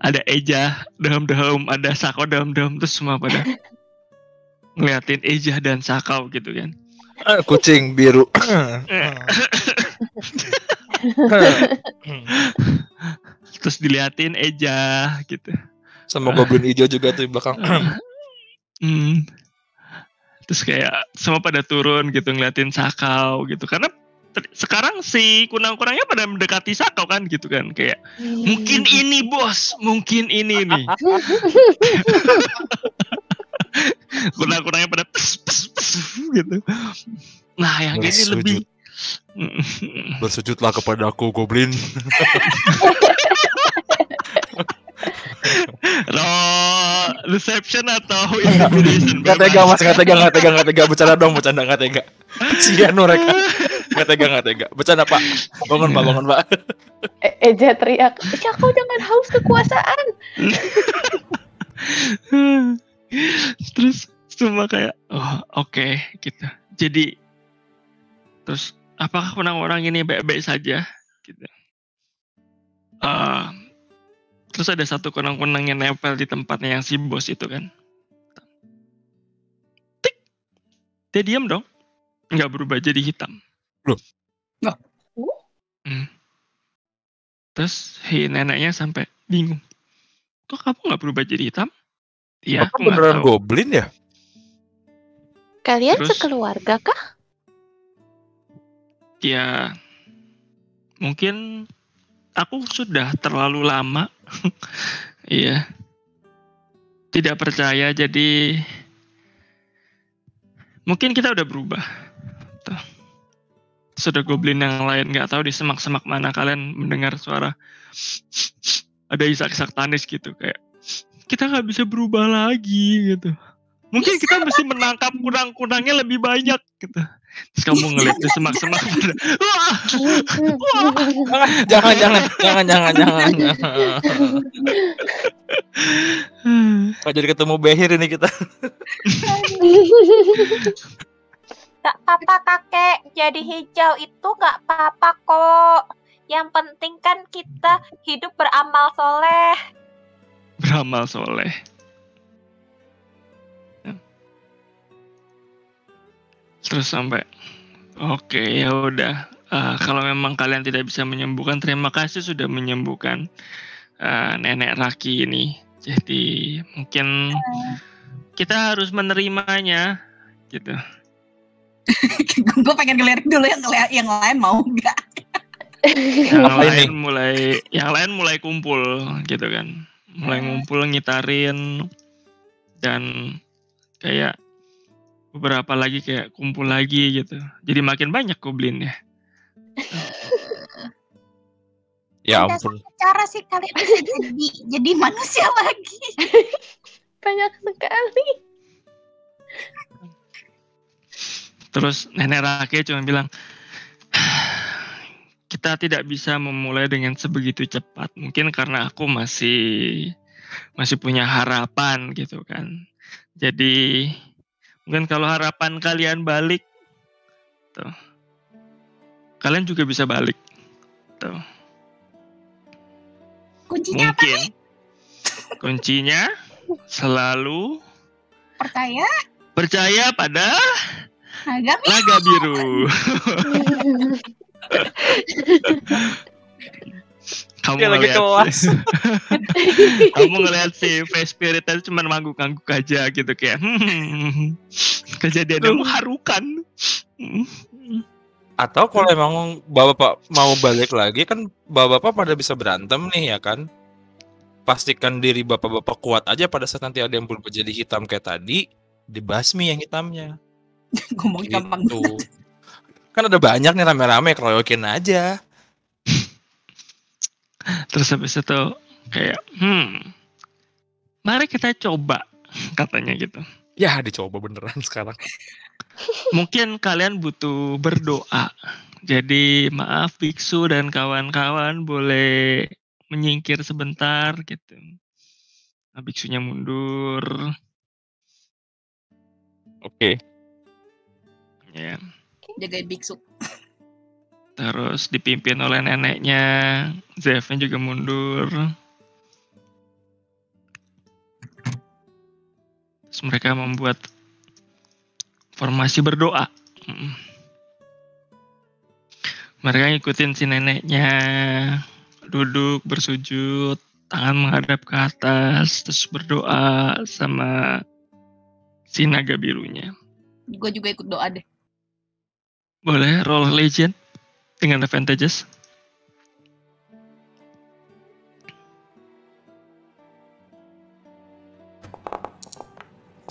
ada Ejah dahem-dahem, ada Sakau dahem-dahem, terus semua pada ngeliatin Ejah dan Sakau gitu kan. Kucing biru. Terus diliatin Ejah gitu. Sama goblin hijau juga tuh di belakang. Terus kayak semua pada turun gitu ngeliatin Sakau gitu. Karena sekarang si kunang-kunangnya pada mendekati Sakau kan gitu kan. Kayak mungkin ini bos, mungkin ini nih. Kunang-kunangnya pada pes gitu. Nah yang ini lebih bersujudlah kepadaku goblin. Reception atau intimidation? Gak tega mas, gak tega. Bercanda dong, bercanda gak tega. Sian mereka. Gak tega. Bercanda pak. Bangun pak. Eja teriak, Sakau jangan haus kekuasaan. Terus semua kayak, oh oke, gitu. Jadi, terus apakah orang-orang ini baik-baik saja? Gitu. Terus ada satu kunang-kunang yang nempel di tempatnya yang si bos itu kan. Tik. Dia diam dong. Nggak berubah jadi hitam. Loh? Terus neneknya sampai bingung. Kok kamu nggak berubah jadi hitam? Iya, aku beneran goblin ya? Kalian sekeluarga kah? Ya, mungkin aku sudah terlalu lama. Iya. Tidak percaya, jadi mungkin kita udah berubah. Tuh. Sudah goblin yang lain, nggak tahu di semak-semak mana kalian mendengar suara ada isak-isak tangis gitu kayak kita nggak bisa berubah lagi gitu. Mungkin kita mesti menangkap kunang-kunangnya lebih banyak gitu. Terus kamu ngeliat di semak-semak pada, wah. Jangan. Kok jadi ketemu Behir ini kita. Gak apa-apa kakek, jadi hijau itu gak apa-apa kok. Yang penting kan kita hidup beramal soleh. Beramal soleh. Terus sampai oke, ya udah. Kalau memang kalian tidak bisa menyembuhkan, terima kasih sudah menyembuhkan nenek Raki ini. Jadi mungkin kita harus menerimanya, gitu. Gue pengen ngelirik dulu yang lain mau nggak? Yang lain mulai kumpul, gitu kan. Mulai ngumpul ngitarin dan kayak beberapa lagi kayak kumpul lagi gitu. Jadi makin banyak goblin ya. Ya ampun. Cara sih kalian bisa jadi manusia lagi. Banyak sekali. Terus nenek Rake cuma bilang, kita tidak bisa memulai dengan sebegitu cepat. Mungkin karena aku masih punya harapan gitu kan. Jadi mungkin kalau harapan kalian balik, tuh, kalian juga bisa balik. Tuh. Kuncinya mungkin, apa nih? Kuncinya selalu percaya pada naga biru. Kamu lagi kelas. Kamu ngeliat si face spirit itu cuma ngangguk-ngangguk aja gitu kayak kejadiannya mengharukan. Atau kalau emang bapak mau balik lagi kan bapak pada bisa berantem nih ya kan. Pastikan diri bapak-bapak kuat aja pada saat nanti ada yang berubah jadi hitam kayak tadi, dibasmi yang hitamnya. Ngomong gampang gitu. Kan ada banyak nih rame-rame, keroyokin aja. Terus habis itu kayak mari kita coba, katanya gitu. Ya dicoba beneran sekarang. Mungkin kalian butuh berdoa. Jadi maaf biksu dan kawan-kawan boleh menyingkir sebentar gitu. Nah, biksunya mundur. Oke. Ya. Jaga biksu. Terus dipimpin oleh neneknya, Zevnya juga mundur. Terus mereka membuat formasi berdoa. Mereka ngikutin si neneknya, duduk bersujud, tangan menghadap ke atas, terus berdoa sama si naga birunya. Gue juga ikut doa deh. Boleh roll legend dengan advantages.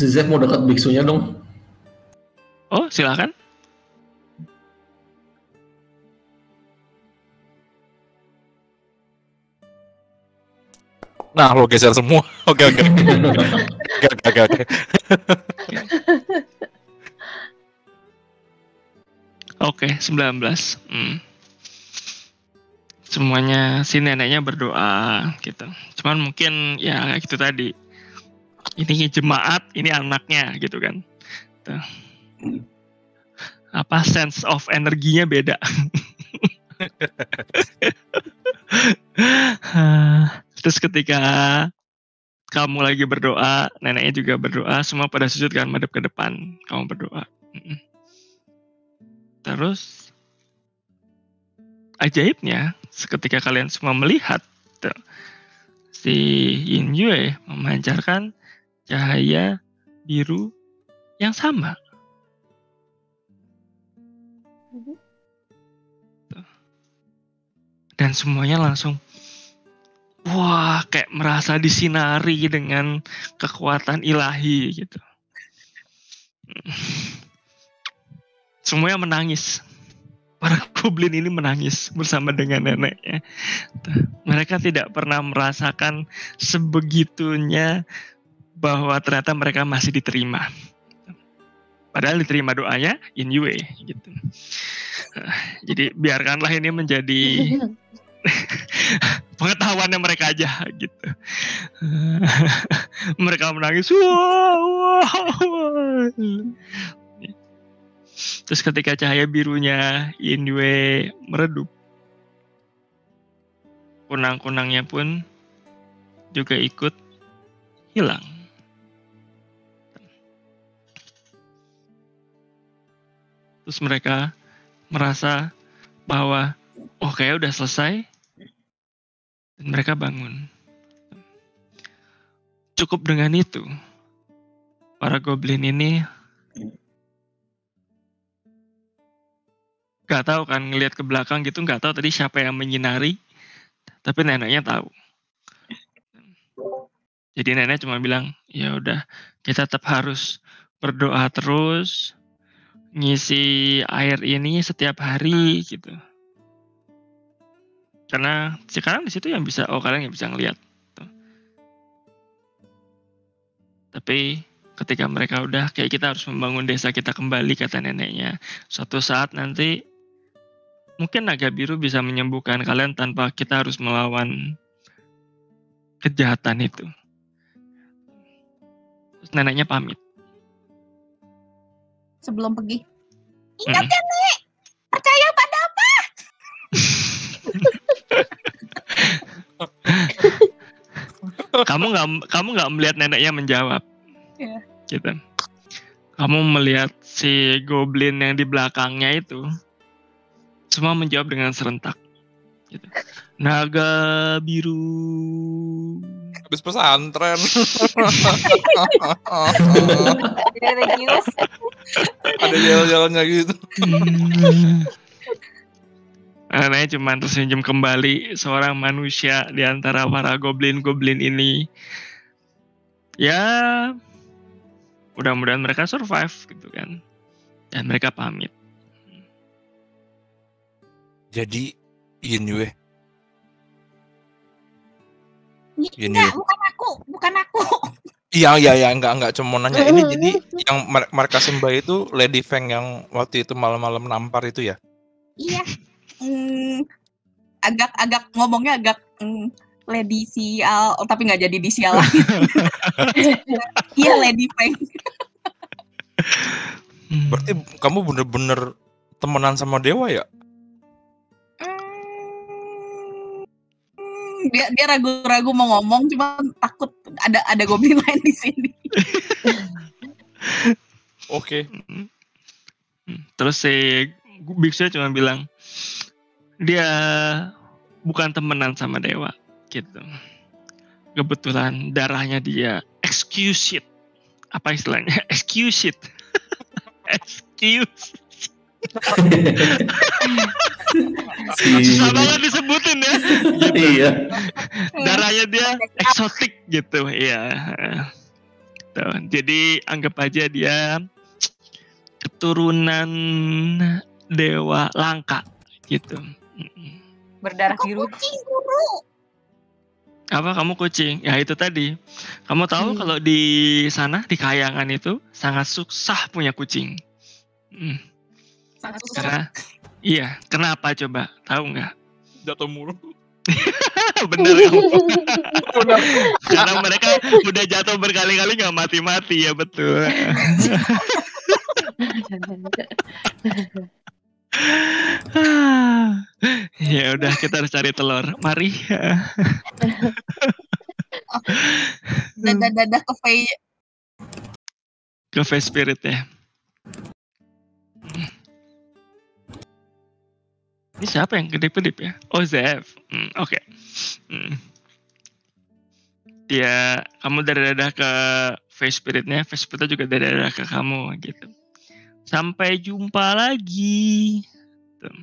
Zizek mau dekat biksunya dong. Oh, silakan. Nah, lo geser semua. Oke. Oke. Oke, 19. Semuanya si neneknya berdoa gitu. Cuman mungkin ya gitu tadi. Ini jemaat, ini anaknya gitu kan. Tuh. Apa sense of energinya beda. Terus ketika kamu lagi berdoa, neneknya juga berdoa, semua pada sujud kan, madep ke depan, kamu berdoa. Terus ajaibnya, ketika kalian semua melihat tuh, si Yin Yue memancarkan cahaya biru yang sama. Dan semuanya langsung wah, kayak merasa disinari dengan kekuatan ilahi gitu. Semuanya menangis. Para goblin ini menangis bersama dengan neneknya. Mereka tidak pernah merasakan sebegitunya bahwa ternyata mereka masih diterima. Padahal diterima doanya Yin Yue gitu. Jadi biarkanlah ini menjadi pengetahuannya mereka aja gitu. Mereka menangis. Wah. Terus ketika cahaya birunya Yin Yue meredup, kunang-kunangnya pun juga ikut hilang. Terus mereka merasa bahwa oh kayak udah selesai. Dan mereka bangun. Cukup dengan itu, para goblin ini gak tahu kan, ngelihat ke belakang gitu, gak tahu tadi siapa yang menyinari, tapi neneknya tahu. Jadi nenek cuma bilang, ya udah, kita tetap harus berdoa terus, ngisi air ini setiap hari gitu. Karena sekarang di situ yang bisa, kalian yang bisa ngelihat. Tapi ketika mereka udah kayak kita harus membangun desa kita kembali, kata neneknya. Suatu saat nanti mungkin naga biru bisa menyembuhkan kalian tanpa kita harus melawan kejahatan itu. Terus neneknya pamit. Sebelum pergi. Ingat ya Nek, percaya pada apa? Kamu nggak melihat neneknya menjawab. Yeah. Gitu. Kamu melihat si goblin yang di belakangnya itu semua menjawab dengan serentak. Gitu. Naga biru. Habis pesantren. Religius. Ada jalan-jalannya gitu. Anaknya cuma tersenyum kembali, seorang manusia di antara para goblin-goblin ini. Ya, mudah-mudahan mereka survive gitu kan. Dan mereka pamit. Jadi Yin Yue. Enggak, bukan aku. Iya, enggak cuma nanya ini. Jadi yang mereka sembah itu Lady Feng yang waktu itu malam-malam nampar itu ya? Iya. Agak ngomongnya agak Lady Sial, tapi nggak jadi di Sial lagi. Iya, Lady Feng. Berarti kamu bener-bener temenan sama dewa ya? Dia ragu-ragu mau ngomong, cuma takut ada goblin lain di sini. Oke. Terus si biksu cuma bilang dia bukan temenan sama dewa gitu. Kebetulan darahnya dia exquisite. Apa istilahnya? Exquisite. Excuse. Susah banget disebutin ya. Gitu. Iya. Darahnya dia eksotik gitu. Iya. Tuh, jadi anggap aja dia keturunan dewa langka gitu. Berdarah Aku biru. kucing, Guru. Apa kamu kucing? Ya itu tadi. Kamu tahu kalau di sana di Kayangan itu sangat susah punya kucing. Sangat susah. Karena iya, kenapa coba? Tahu nggak? Jatuh mulu. Bener kamu. Karena mereka udah jatuh berkali-kali nggak mati-mati ya betul. Ya udah kita harus cari telur. Mari. Dadah Ke Face Spirit ya. Ini siapa yang kedip-kedip ya? Oh Zev. Oke. Dia kamu dari dadah ke Face Spiritnya, Face Spiritnya juga dari dadah ke kamu gitu. Sampai jumpa lagi. Tuh.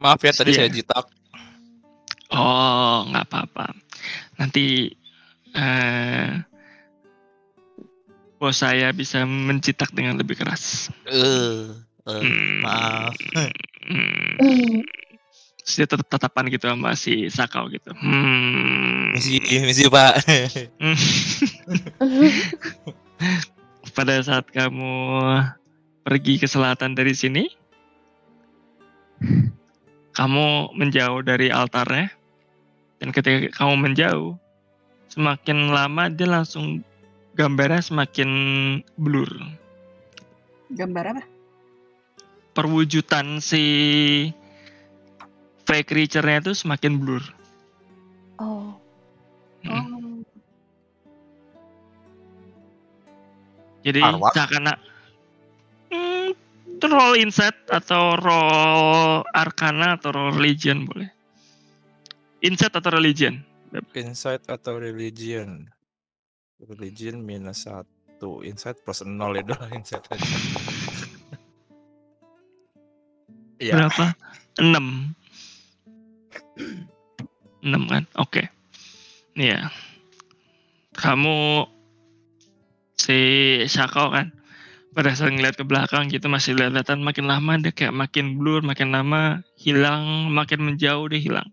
Maaf ya tadi Iya. saya jitak. Oh, nggak apa-apa. Nanti bos saya bisa mencitak dengan lebih keras. Maaf. Terus dia tatapan gitu sama si Sakau gitu. Misi Pak. Pada saat kamu pergi ke selatan dari sini, kamu menjauh dari altarnya, dan ketika kamu menjauh, semakin lama dia langsung gambarnya semakin blur. Gambar apa? Perwujudan si fake creature-nya itu semakin blur. Oh. Jadi Arwah? seakan roll insight atau roll arcana atau roll religion boleh. Insight atau religion? Insight atau religion? Religion -1. Insight +0 ya udah insight aja. Iya. Berapa? 6. 6 kan? Oke. Iya. Kamu si Sakau kan pada saat ngeliat ke belakang gitu masih lihat-lihatan, makin lama dia kayak makin blur, makin lama hilang, makin menjauh dia hilang.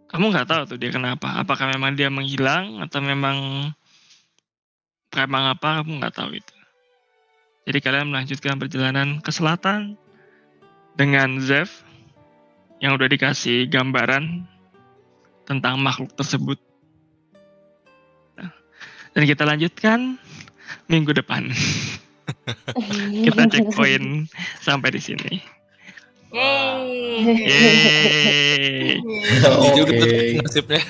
Kamu nggak tahu tuh dia kenapa. Apakah memang dia menghilang atau memang apa, kamu nggak tahu itu. Jadi kalian melanjutkan perjalanan ke selatan dengan Zev yang udah dikasih gambaran tentang makhluk tersebut. Dan kita lanjutkan minggu depan. Kita checkpoint sampai di sini. Yeay. Oke. Nasibnya.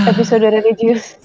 Episode religius.